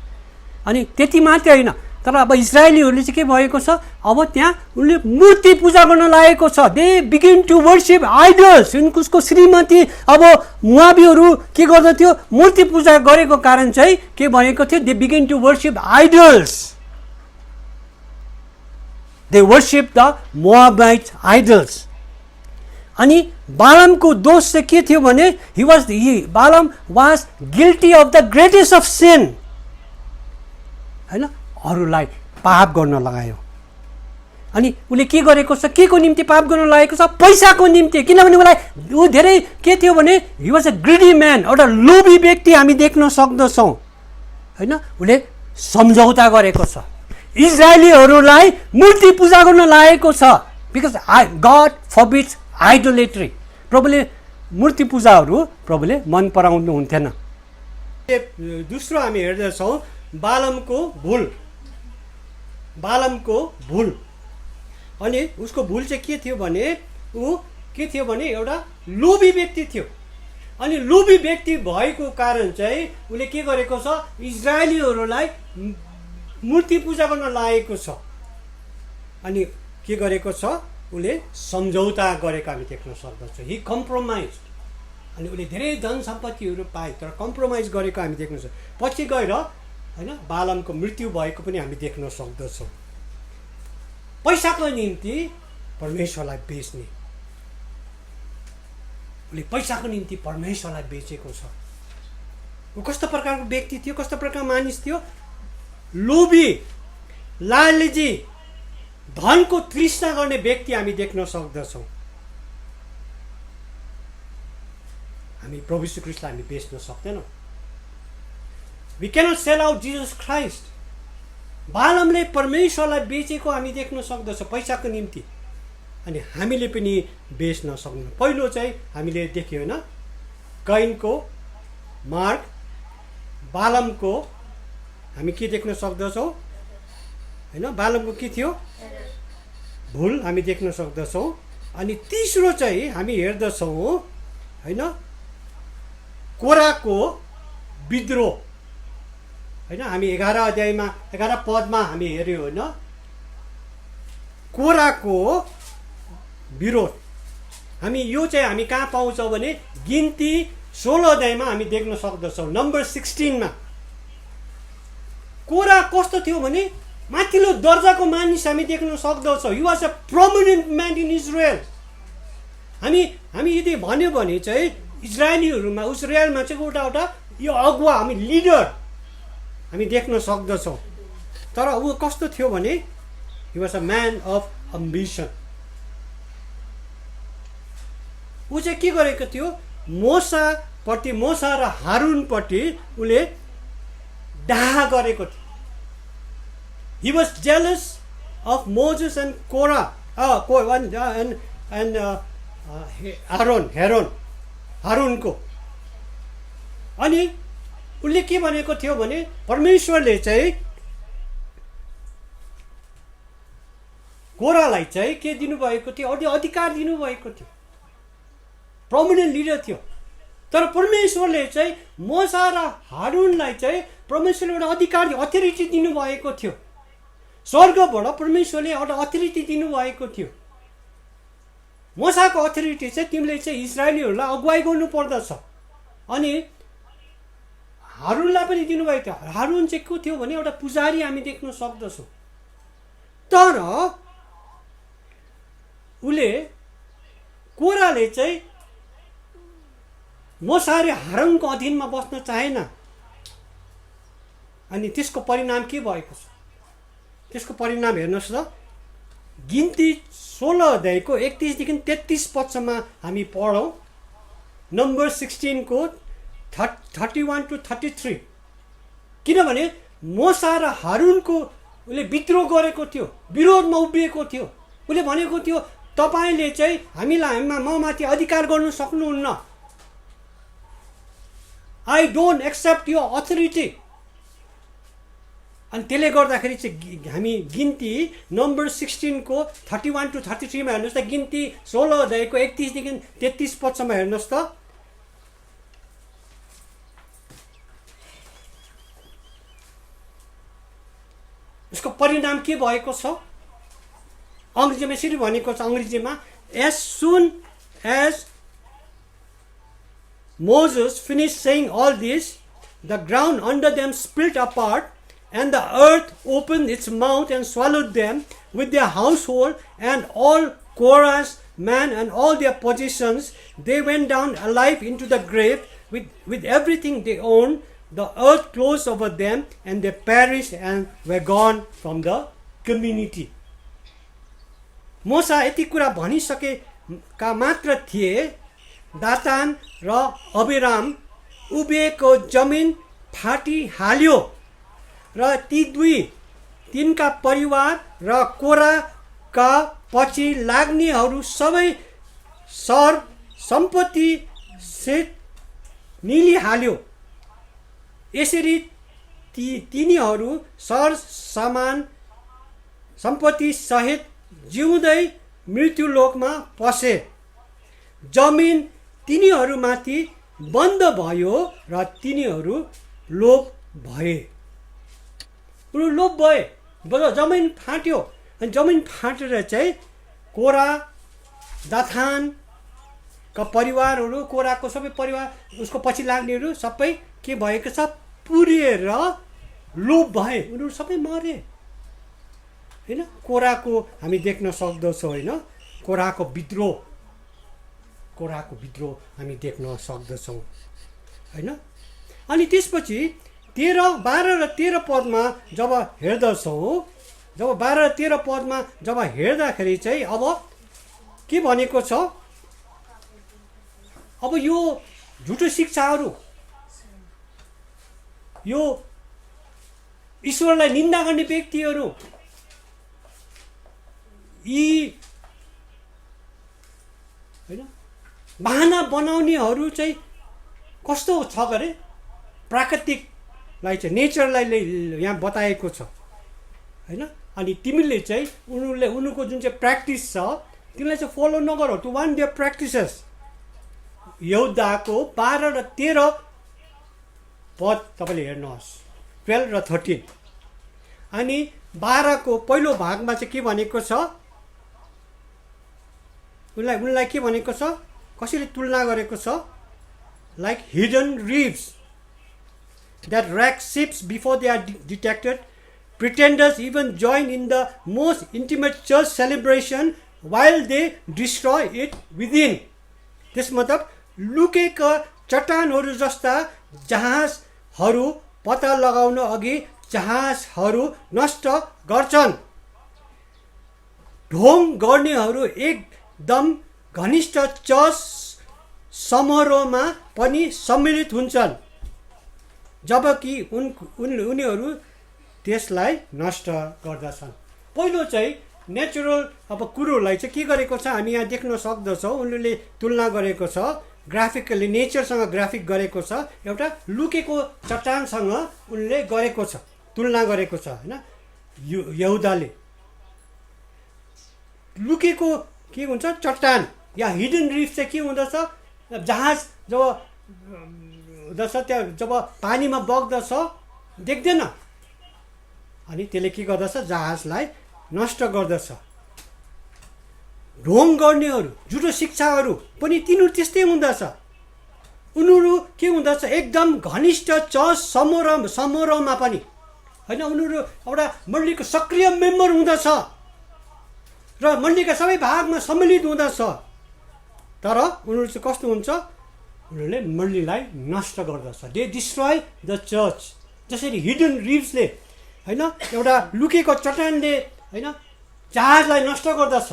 अनि त्यति मात्रै होइन, तर अब इजरायलीहरूले चाहिँ के भएको छ? अब त्यहाँ उनले मूर्ति पूजा गर्न लागेको छ। They begin to worship idols. उसको श्रीमती अब मुआबीहरू के गर्दथ्यो? मूर्ति पूजा गरेको कारण चाहिँ के भएको थियो? They begin to worship idols. They worship the Moabite idols. अनि बालमको दोष चाहिँ के थियो भने Balaam was guilty of the greatest of sin होइन, अरूलाई पाप गर्न लगायो। अनि उसले के गरेको छ? के को निम्ति पाप गर्न लागेको छ? पैसाको निम्ति। किनभने ऊ धेरै के थियो भने he was a greedy man, एउटा लोभी व्यक्ति हामी देख्न सक्दछौँ होइन। उसले सम्झौता गरेको छ, इजरायलीहरूलाई मूर्ति पूजा गर्न लागेको छ। Because God forbids idolatry. प्रभुले मूर्ति पूजाहरू प्रभुले मन पराउनु हुन्थेन। दोस्रो हामी हेर्दछौँ बालमको भुल। अनि उसको भुल चाहिँ के थियो भने ऊ के थियो भने एउटा लोभी व्यक्ति थियो। अनि लोभी व्यक्ति भएको कारण चाहिँ उसले के गरेको छ, इजरायलीहरूलाई मूर्ति पूजा गर्न लागेको छ। अनि के गरेको छ, उसले सम्झौता गरेको हामी देख्न सक्दछौँ। He compromise. अनि उसले धेरै धन सम्पत्तिहरू पाए तर कम्प्रोमाइज गरेको हामी देख्न सक्छौँ। पछि गएर होइन बालामको मृत्यु भएको पनि हामी देख्न सक्दछौँ। पैसाको निम्ति परमेश्वरलाई बेच्ने, उसले पैसाको निम्ति परमेश्वरलाई बेचेको छ। ऊ कस्तो प्रकारको व्यक्ति थियो, कस्तो प्रकारको मानिस थियो? लोभी, लालची, धनको तृष्णा गर्ने व्यक्ति हामी देख्न सक्दछौँ। हामी प्रभु यीशु ख्रीष्टलाई हामी बेच्न सक्दैनौँ। We cannot sell out Jesus Christ. बालामले परमेश्वरलाई बेचेको हामी देख्न सक्दछौँ पैसाको निम्ति। अनि हामीले पनि बेच्न सक्दैनौँ। पहिलो चाहिँ हामीले देख्यौँ होइन, कैनको मार्ग, बालामको हामी के देख्न सक्दछौँ होइन, बालामको के थियो, भुल हामी देख्न सक्दछौँ। अनि तेस्रो चाहिँ हामी हेर्दछौँ होइन, कोराको विद्रोह होइन। हामी 11 अध्यायमा 11 पदमा हामी हेऱ्यौँ होइन, कोराको विरोध। हामी यो चाहिँ हामी कहाँ पाउँछौँ भने गिन्ती 16 अध्यायमा हामी देख्न सक्दछौँ। नम्बर 16 कोरा कस्तो थियो भने माथिल्लो दर्जाको मानिस हामी देख्न सक्दछौँ। ही was a prominent man in Israel. हामी यदि भन्यो भने चाहिँ इजरायलीहरूमा चाहिँ एउटा यो अगुवा, हामी लिडर हामी देख्न सक्दछौँ। तर ऊ कस्तो थियो भने he was a man of ambition. ऊ चाहिँ के गरेको थियो, मोसा र हारुनपट्टि उसले डाहा गरेको थियो। He was jealous of Moses and Korah and हारुनको। अनि उसले के भनेको थियो भने परमेश्वरले चाहिँ कोरालाई चाहिँ के दिनुभएको थियो, अधिकार दिनुभएको थियो। प्रोमिनेन्ट लिडर थियो। तर परमेश्वरले चाहिँ मोसा र हारुनलाई चाहिँ परमेश्वरले एउटा अधिकार, अथोरिटी दिनुभएको थियो। स्वर्गबाट परमेश्वरले एउटा अथोरिटी दिनुभएको थियो। मोसाको अथोरिटी चाहिँ तिमीले चाहिँ इजरायलीहरूलाई अगुवाई गर्नु पर्दछ। अनि हारुनलाई पनि दिनुभएको थियो। हारुन चाहिँ को थियो भने एउटा पुजारी हामी देख्न सक्दछौँ। तर उसले कोराले चाहिँ मोसा र हारुनको अधीनमा बस्न चाहेन। अनि त्यसको परिणाम के भएको छ, त्यसको परिणाम हेर्नुहोस् त। गिन्ती 16 अध्यायको 31 देखि 33 पदसम्म हामी पढौँ। नम्बर 16 को 31 to 33। किनभने मोसा र हारुनको उसले विद्रोह गरेको थियो, विरोधमा उभिएको थियो। उसले भनेको थियो तपाईँले चाहिँ हामीलाई ममाथि अधिकार गर्न सक्नुहुन्न। आई डोन्ट एक्सेप्ट यो अथोरिटी। अनि त्यसले गर्दाखेरि चाहिँ हामी गिन्ती नम्बर 16 को 31 to 33 मा हेर्नुहोस् त। गिन्ती 16 अध्यायको 31 देखि 33 पदसम्म हेर्नुहोस् त। यसको परिणाम के भएको छ? अङ्ग्रेजीमा यसरी भनेको छ, अङ्ग्रेजीमा as soon as Moses finished saying all this, the ground under them split apart, and the earth opened its mouth and swallowed them with their household and all Korah's men and all their possessions. They went down alive into the grave with everything they owned. The earth closed over them, and they perished and were gone from the community. मोसा यति कुरा भनिसकेका मात्र थिए, दातान र अबिराम उभिएको जमिन फाटिहाल्यो र ती दुई तिनका परिवार र कोराका पछि लाग्नेहरू सबै सर सम्पत्ति सहित निलिहाल्यो। यसरी तिनीहरू सर सामान सम्पत्ति सहित जिउँदै मृत्युलोकमा पसे। जमिन तिनीहरूमाथि बन्द भयो र तिनीहरू लोप भए। उनीहरू लोप भए, जमिन फाट्यो। अनि जमिन फाटेर चाहिँ कोरा, दाथानका परिवारहरू, कोराको सबै परिवार, उसको पछि लाग्नेहरू सबै के भएको छ, पुरिएर लोप भए, उनीहरू सबै मरे होइन। कोराको हामी देख्न सक्दछौँ होइन, कोराको विद्रोह हामी देख्न सक्दछौँ होइन। अनि त्यसपछि 12 र 13 पदमा जब हेर्दछौँ, जब 12 र 13 पदमा जब हेर्दाखेरि चाहिँ अब के भनेको छ, अब यो झुटो शिक्षाहरू, यो ईश्वरलाई निन्दा गर्ने व्यक्तिहरू, यी होइन बहाना बनाउनेहरू चाहिँ कस्तो छ गरे, प्राकृतिकलाई चाहिँ नेचरलाई यहाँ बताएको छ होइन। अनि तिमीले चाहिँ उनीहरूको जुन चाहिँ प्र्याक्टिस छ तिमीलाई चाहिँ फलो नगर, टु वान देयर प्र्याक्टिसेस। यहुदाको 12 र 13 पद तपाईँले हेर्नुहोस्, 12 र 13। अनि 12 को पहिलो भागमा चाहिँ के भनेको छ, उनलाई के भनेको छ, कसरी तुलना गरेको छ, like hidden रिव्स that wreck ships before they are detected. Pretenders even join in the most intimate church celebration while they destroy it within. त्यस मतलब लुकेका चट्टानहरू जस्ता जहाजहरू पत्ता लगाउन अघि जहाजहरू नष्ट गर्छन्। ढोङ गर्नेहरू एकदम घनिष्ठ चर्च समारोहमा पनि सम्मिलित हुन्छन्, जबकि उनीहरू त्यसलाई नष्ट गर्दछन्। पहिलो चाहिँ नेचुरल अब कुरोलाई चाहिँ के गरेको छ हामी यहाँ देख्न सक्दछौँ, उनीहरूले तुलना गरेको छ, ग्राफिकली नेचरसँग ग्राफिक गरेको छ, एउटा लुकेको चट्टानसँग उनले गरेको छ, तुलना गरेको छ होइन। यहुदाले लुकेको के हुन्छ चट्टान या हिडन रिफ चाहिँ के हुँदछ, जहाज जब त्यहाँ जब पानीमा बग्दछ देख्दैन, अनि त्यसले के गर्दछ, जहाजलाई नष्ट गर्दछ। ढोङ गर्नेहरू, झुटो शिक्षाहरू पनि तिनीहरू त्यस्तै हुँदछ। उनीहरू के हुँदछ, एकदम घनिष्ठ चर्च समारोहमा पनि होइन, उनीहरू एउटा मण्डलीको सक्रिय मेम्बर हुँदछ र मण्डलीका सबै भागमा सम्मिलित हुँदछ, तर उनीहरू चाहिँ कस्तो हुन्छ, उनीहरूले मण्डलीलाई नष्ट गर्दछ। They destroy the church. जसरी हिडन रिव्सले होइन एउटा लुकेको चट्टानले होइन जहाजलाई नष्ट गर्दछ,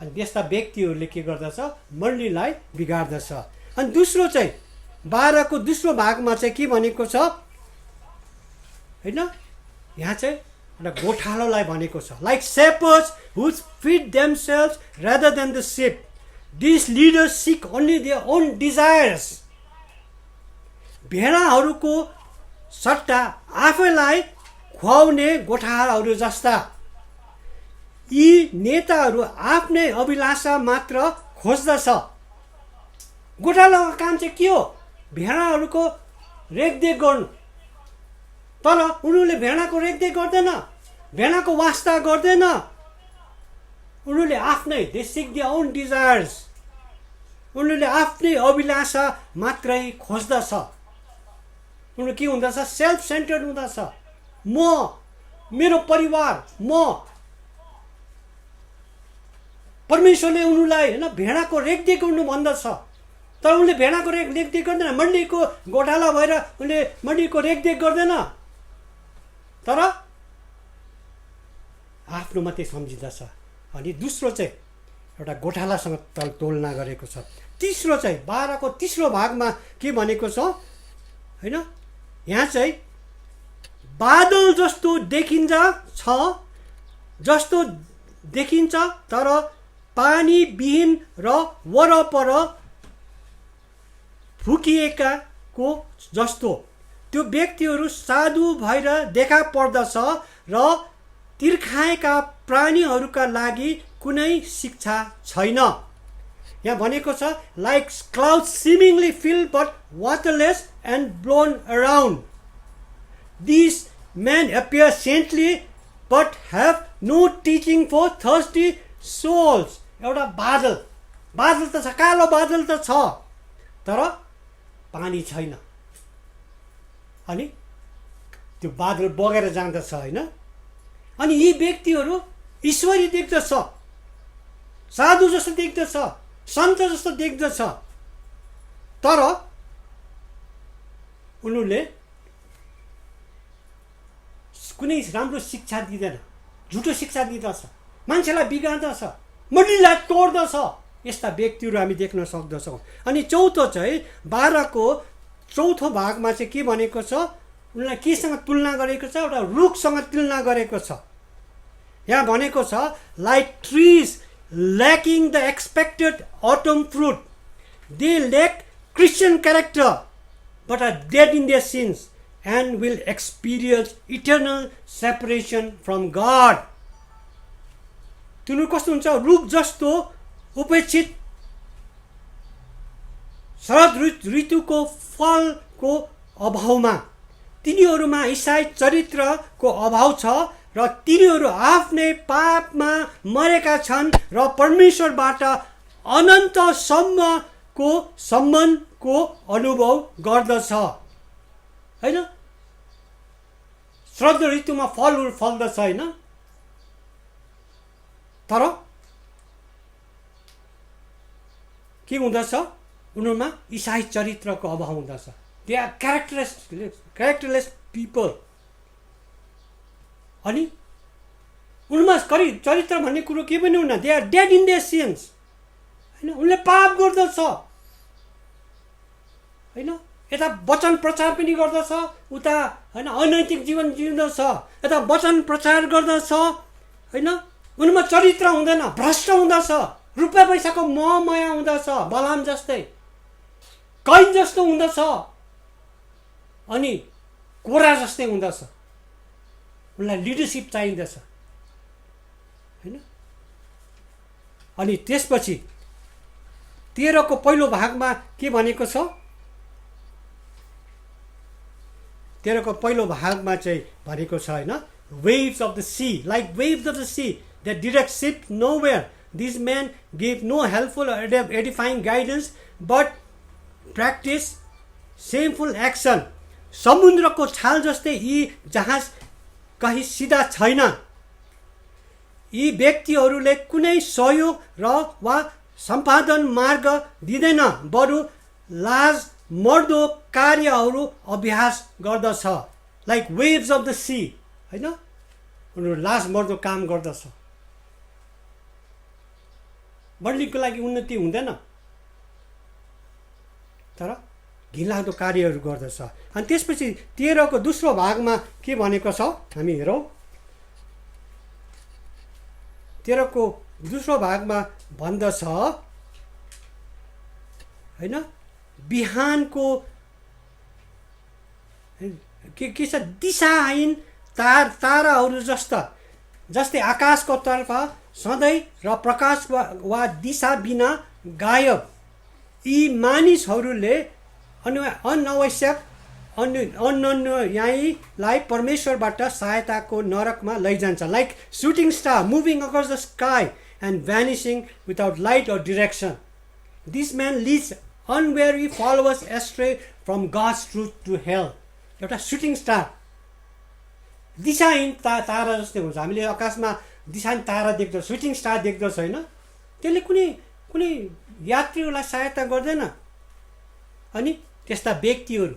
अनि त्यस्ता व्यक्तिहरूले के गर्दछ, मण्डलीलाई बिगार्दछ। अनि दोस्रो चाहिँ 12 को दोस्रो भागमा चाहिँ के भनेको छ होइन, यहाँ चाहिँ एउटा गोठालोलाई भनेको छ, like shepherds who feed themselves rather than the sheep. These leaders seek only their own desires. भेडाहरूको सट्टा आफैलाई खुवाउने गोठालाहरू जस्ता यी नेताहरू आफ्नै अभिलाषा मात्र खोज्दछ। गोठालाको काम चाहिँ के हो, भेडाहरूको रेखदेख गर्नु, तर उनीहरूले भेडाको रेखदेख गर्दैन, भेडाको वास्ता गर्दैन, उनीहरूले आफ्नै they sick their own desires, उनीहरूले आफ्नै अभिलाषा मात्रै खोज्दछ। उनीहरू के हुँदछ, सेल्फ सेन्टर्ड हुँदछ, म मेरो परिवार म। परमेश्वरले उनीहरूलाई होइन भेडाको रेखदेख गर्नु भन्दछ, तर उनले भेडाको रेखदेख गर्दैन, मण्डलीको गोठाला भएर उनले मण्डलीको रेखदेख गर्दैन, तर आफ्नो मात्रै सम्झिँदछ। अनि दोस्रो चाहिँ एउटा गोठालासँग तुलना गरेको छ। तीसरो चाहिँ 12 को तीसरो भागमा के भनेको छ होइन, यहाँ चाहिँ बादल जस्तो देखिन्छ तर पानी विहीन र वरपर फुकिएकाको जस्तो त्यो व्यक्तिहरू साधु भएर देखा पर्दछ र तिर्खाएका प्राणीहरूका लागि कुनै शिक्षा छैन। यहाँ भनेको छ like cloud seemingly full but waterless and blown around, this men appear saintly but have no teaching for thirsty souls। एउटा बादल त छ, कालो बादल त छ, तर पानी छैन। अनि त्यो बादल बगेर जाँदछ होइन। अनि यी व्यक्तिहरू ईश्वरी देख्दछ, साधु जस्तो देख्दछ, सन्त जस्तो देख्दछ, तर उनीहरूले कुनै राम्रो शिक्षा दिँदैन, झुटो शिक्षा दिँदछ, मान्छेलाई बिगार्दछ, मण्डलीलाई तोड्दछ। यस्ता व्यक्तिहरू हामी देख्न सक्दछौँ। अनि चौथो चाहिँ 12को चौथो भागमा चाहिँ के भनेको छ, उनलाई केसँग तुलना गरेको छ, एउटा रुखसँग तुलना गरेको छ। यहाँ भनेको छ like trees lacking the expected autumn fruit, they lack Christian character but are dead in their sins and will experience eternal separation from God। तिनीहरू कस्तो हुन्छ, रुख जस्तो उपेक्षित, शरद ऋतुको फलको अभावमा, तिनीहरूमा ईसाई चरित्रको अभाव छ र तिनीहरू आफ्नै पापमा मरेका छन् र परमेश्वरबाट अनन्तसम्मको सम्बन्धको अनुभव गर्दछ होइन। शरद ऋतुमा फलहरू फल्दछ होइन, तर के हुँदछ, उनीहरूमा ईसाई चरित्रको अभाव हुँदछ। They are characterless people. अनि उनीमा चरित्र भन्ने कुरो के पनि हुन्न, they are dead in their sins होइन। उनले पाप गर्दछ होइन, यता वचन प्रचार पनि गर्दछ, उता होइन अनैतिक जीवन जिउँदछ, यता वचन प्रचार गर्दछ होइन। उनीमा चरित्र हुँदैन, भ्रष्ट हुँदछ, रुपियाँ पैसाको मोहमाया हुँदछ, बलाम जस्तै, कैन जस्तो हुँदछ, अनि कोरा जस्तै हुँदछ। उनलाई लिडरसिप चाहिँदछ होइन। अनि त्यसपछि 13को पहिलो भागमा के भनेको छ, 13को पहिलो भागमा चाहिँ भनेको छ होइन, waves of the sea, like waves of the sea that direct ship nowhere, these men give no helpful or edifying guidance but practice shameful action। समुद्रको छाल जस्तै यी जहाज कहीँ सिधा छैन। यी व्यक्तिहरूले कुनै सहयोग र वा सम्पादन मार्ग दिँदैन, बरु लाज मर्दो कार्यहरू अभ्यास गर्दछ। Like waves of the sea होइन, उनीहरू लाज मर्दो काम गर्दछ। मण्डलीको लागि उन्नति हुँदैन, तर घिनलाग्दो कार्यहरू गर्दछ। अनि त्यसपछि 13को दोस्रो भागमा के भनेको छ हामी हेरौँ। 13को दोस्रो भागमा भन्दछ होइन, बिहानको के छ, दिशाहीन ताराहरू जस्तै आकाशको तर्फ सधैँ र प्रकाश वा दिशा बिना गायब, यी मानिसहरूले अनावश्यक अन्यायीलाई परमेश्वरबाट सहायताको नरकमा लैजान्छ। Like shooting star moving across the sky and vanishing without light or direction, this man leads unwary followers astray from God's truth to hell. एउटा सुटिङ स्टार, दिशाहीन तारा जस्तै हुन्छ। हामीले आकाशमा दिशाहीन तारा देख्दछौँ, सुटिङ स्टार देख्दछौँ होइन, त्यसले कुनै यात्रीहरूलाई सहायता गर्दैन। अनि त्यस्ता व्यक्तिहरू,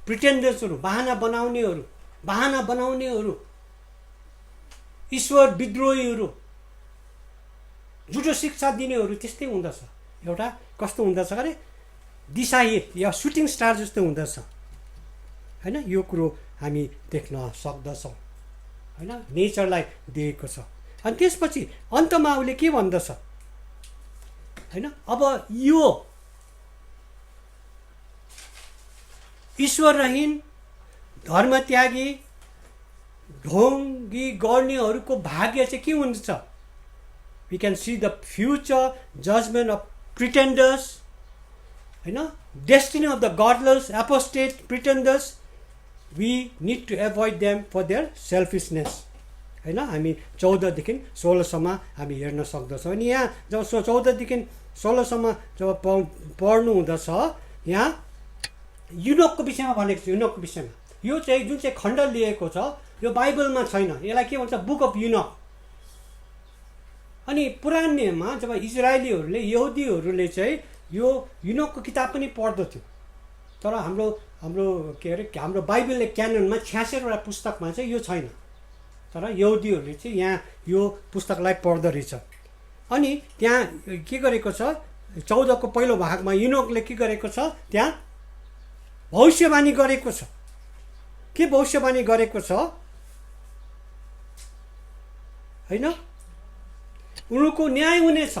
प्रिटेन्डर्सहरू, बहाना बनाउनेहरू, ईश्वर विद्रोहीहरू, झुटो शिक्षा दिनेहरू त्यस्तै हुँदछ। एउटा कस्तो हुँदछ अरे, दिशाहीन या सुटिङ स्टार जस्तो हुँदछ होइन। यो कुरो हामी देख्न सक्दछौँ होइन, नेचरलाई दिएको छ। अनि त्यसपछि अन्तमा उसले के भन्दछ होइन, अब यो ईश्वरहीन, धर्मत्यागी, ढोङ्गी गर्नेहरूको भाग्य चाहिँ के हुन्छ we can see the future judgment of pretenders, destiny of the godless, apostate pretenders. We need to avoid them for their selfishness. हामी 14 देखि 16 सम्म हामी हेर्न सक्दछौँ। अनि यहाँ जब 14 देखि 16 सम्म जब पढ्नु हुँदछ, यहाँ युनोकको विषयमा भनेको छ। युनोकको विषयमा यो चाहिँ जुन चाहिँ खण्ड लिएको छ यो बाइबलमा छैन। यसलाई के भन्छ? Book of Enoch. अनि पुरानो नियममा जब इजरायलीहरूले यहुदीहरूले चाहिँ यो युनोकको किताब पनि पढ्दथ्यो, तर हाम्रो बाइबलले क्याननमा 66 वटा पुस्तकमा चाहिँ यो छैन। तर यहुदीहरूले चाहिँ यहाँ यो पुस्तकलाई पढ्दो रहेछ। अनि त्यहाँ के गरेको छ? 14 को पहिलो भागमा युनोकले के गरेको छ? त्यहाँ भविष्यवाणी गरेको छ। के भविष्यवाणी गरेको छ? उनको न्याय हुनेछ,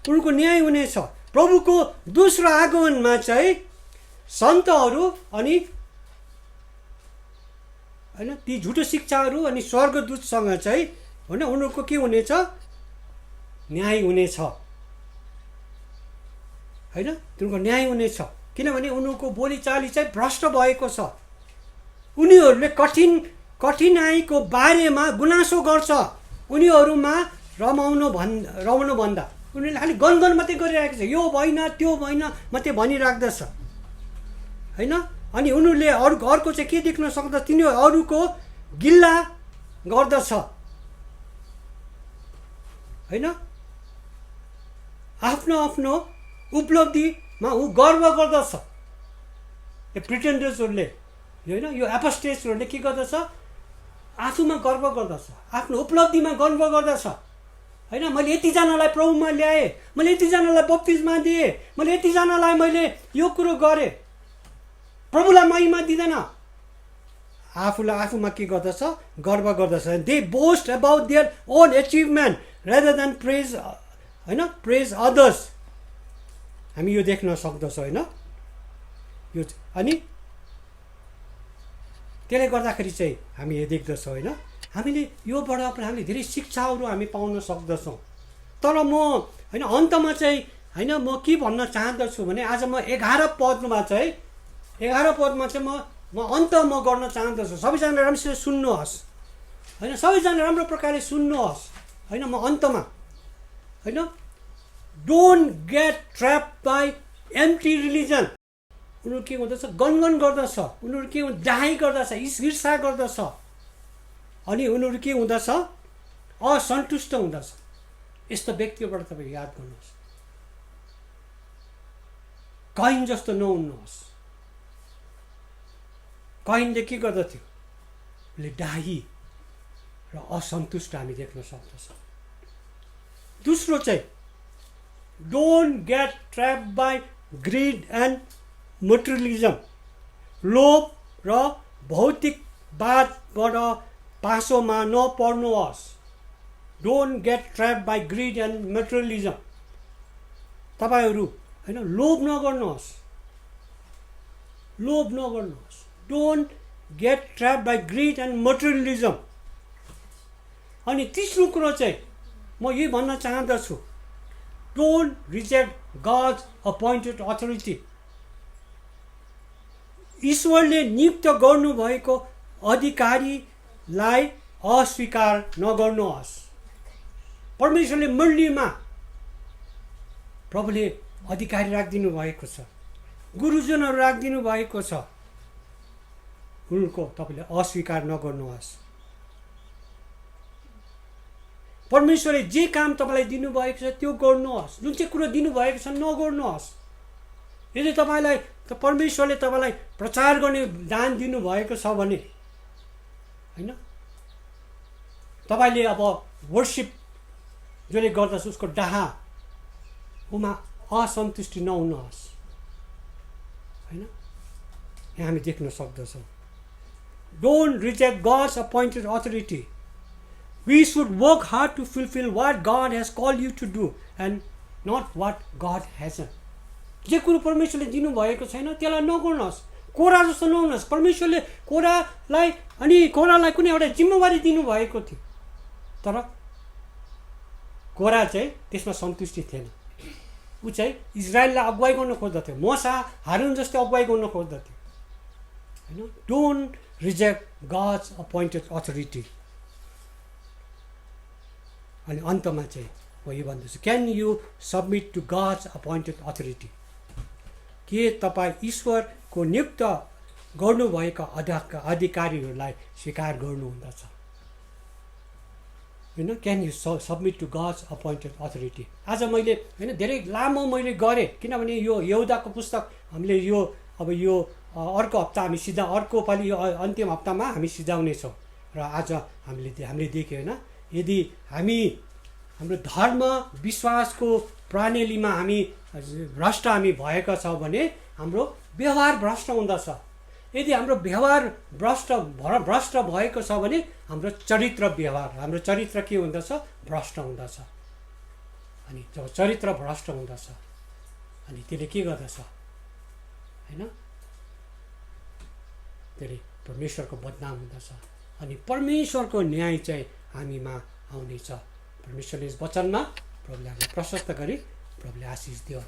उनको न्याय हुनेछ। प्रभुको दोस्रो आगमनमा चाहिँ सन्तहरू अनि ती झुटो शिक्षाहरू अनि स्वर्गदूतसँग चाहिँ उनीहरूको के हुनेछ? न्याय हुनेछ। तिनीहरूको न्याय हुनेछ, किनभने उनीहरूको बोलीचाली चाहिँ भ्रष्ट भएको छ। उनीहरूले कठिनाइको बारेमा गुनासो गर्छ। उनीहरूमा रमाउनु भन्दा उनीहरूले खालि गनगन मात्रै गरिरहेको छ। यो भएन त्यो भएन मात्रै भनिराख्दछ। अनि उनीहरूले अर्को चाहिँ के देख्न सक्दछ? तिनीहरू अरूको गिल्ला गर्दछ। आफ्नो आफ्नो उपलब्धिमा ऊ गर्व गर्दछ। यो प्रिटेन्डर्सहरूले यो एपोस्टेट्सहरूले के गर्दछ? आफूमा गर्व गर्दछ, आफ्नो उपलब्धिमा गर्व गर्दछ। मैले यतिजनालाई प्रभुमा ल्याएँ, मैले यतिजनालाई बप्तिस्मा दिएँ, मैले यतिजनालाई मैले यो कुरो गरेँ। प्रभुलाई महिमा दिँदैन, आफूमा के गर्दछ? गर्व गर्दछ। They boast about their own achievement rather than praise others. हामी यो देख्न सक्दछौँ। यो अनि त्यसले गर्दाखेरि चाहिँ हामी यो देख्दछौँ। हामीले योबाट पनि हामीले धेरै शिक्षाहरू हामी पाउन सक्दछौँ। तर म अन्तमा चाहिँ म के भन्न चाहँदछु भने आज म 11 पदमा चाहिँ 11 पदमा चाहिँ म अन्त गर्न चाहँदछु। सबैजना राम्रोसँग सुन्नुहोस्। सबैजना राम्रो प्रकारले सुन्नुहोस्। म अन्तमा don't get trap by empty religion. उनीहरू के हुँदछ? गनगन गर्दछ। उनीहरू के डाहाइ गर्दछ, ईर्षा गर्दछ। अनि उनीहरू के हुँदछ? असन्तुष्ट हुँदछ। यस्तो व्यक्तिबाट तपाईँ याद गर्नुहोस्। कैन जस्तो नहुनुहोस्। कैनले के गर्दथ्यो? उसले डाही र असन्तुष्ट हामी देख्न सक्दछौँ। दोस्रो चाहिँ don't get trap by greed and materialism. लोभ र भौतिकवादबाट पासोमा नपर्नुहोस्। Don't get trap by greed and materialism. तपाईँहरू लोभ नगर्नुहोस्, लोभ नगर्नुहोस्। Don't get trap by greed and materialism. अनि तेस्रो कुरो चाहिँ म यही भन्न चाहँदछु, don't reject God's appointed authority. ईश्वरले नियुक्त गर्नुभएको अधिकारीलाई अस्वीकार नगर्नुहोस्। परमेश्वरले मण्डलीमा प्रभुले अधिकारी राखिदिनु भएको छ, गुरुजनहरू राखिदिनु भएको छ। उनको तपाईँले अस्वीकार नगर्नुहोस्। परमेश्वरले जे काम तपाईँलाई दिनुभएको छ त्यो गर्नुहोस्। जुन चाहिँ कुरो दिनुभएको छ नगर्नुहोस्। यदि तपाईँलाई परमेश्वरले तपाईँलाई प्रचार गर्ने दान दिनुभएको छ भने तपाईँले अब वर्शिप जसले गर्दछ उसको डाहा उमा असन्तुष्टि नहुनुहोस्। यहाँ हामी देख्न सक्दछौँ। Don't reject God's appointed authority. We should work hard to fulfil what God has called you to do and not what God hasn't. जे कुरो परमेश्वरले दिनुभएको छैन त्यसलाई नगर्नुहोस्। कोरा जस्तो नहुनुहोस्। परमेश्वरले कोरालाई कुनै एउटा जिम्मेवारी दिनुभएको थियो, तर कोरा चाहिँ त्यसमा सन्तुष्टि थिएन। ऊ चाहिँ इजरायललाई अगुवाई गर्न खोज्दथ्यो, मोसा हारुन जस्तै अगुवाई गर्न खोज्दथ्यो होइन। Don't reject God's appointed authority. अनि अन्तमा चाहिँ म यो भन्दैछु, can you submit to God's appointed authority? के तपाईँ ईश्वरको नियुक्त गर्नुभएका अधिकारीहरूलाई स्वीकार गर्नुहुँदछ होइन? Can you submit to God's appointed authority? आज मैले होइन धेरै लामो मैले गरेँ, किनभने यो यहुदाको पुस्तक हामीले यो अब यो अर्को हप्ता हामी अर्को पालि यो अन्तिम हप्तामा हामी सिधाउनेछौँ। र आज हामीले देख्यो होइन, यदि हाम्रो धर्म विश्वासको प्रणालीमा हामी भ्रष्ट भएका छौँ भने हाम्रो व्यवहार भ्रष्ट हुँदछ। यदि हाम्रो व्यवहार भ्रष्ट भएको छ भने हाम्रो चरित्र के हुँदछ? भ्रष्ट हुँदछ। अनि जब चरित्र भ्रष्ट हुँदछ अनि त्यसले के गर्दछ होइन? त्यसले परमेश्वरको बदनाम हुँदछ अनि परमेश्वरको न्याय चाहिँ हामीमा आउनेछ। परमेश्वरले यस वचनमा प्रभुले हामीलाई प्रशस्त गरी प्रभुले आशिष दियो।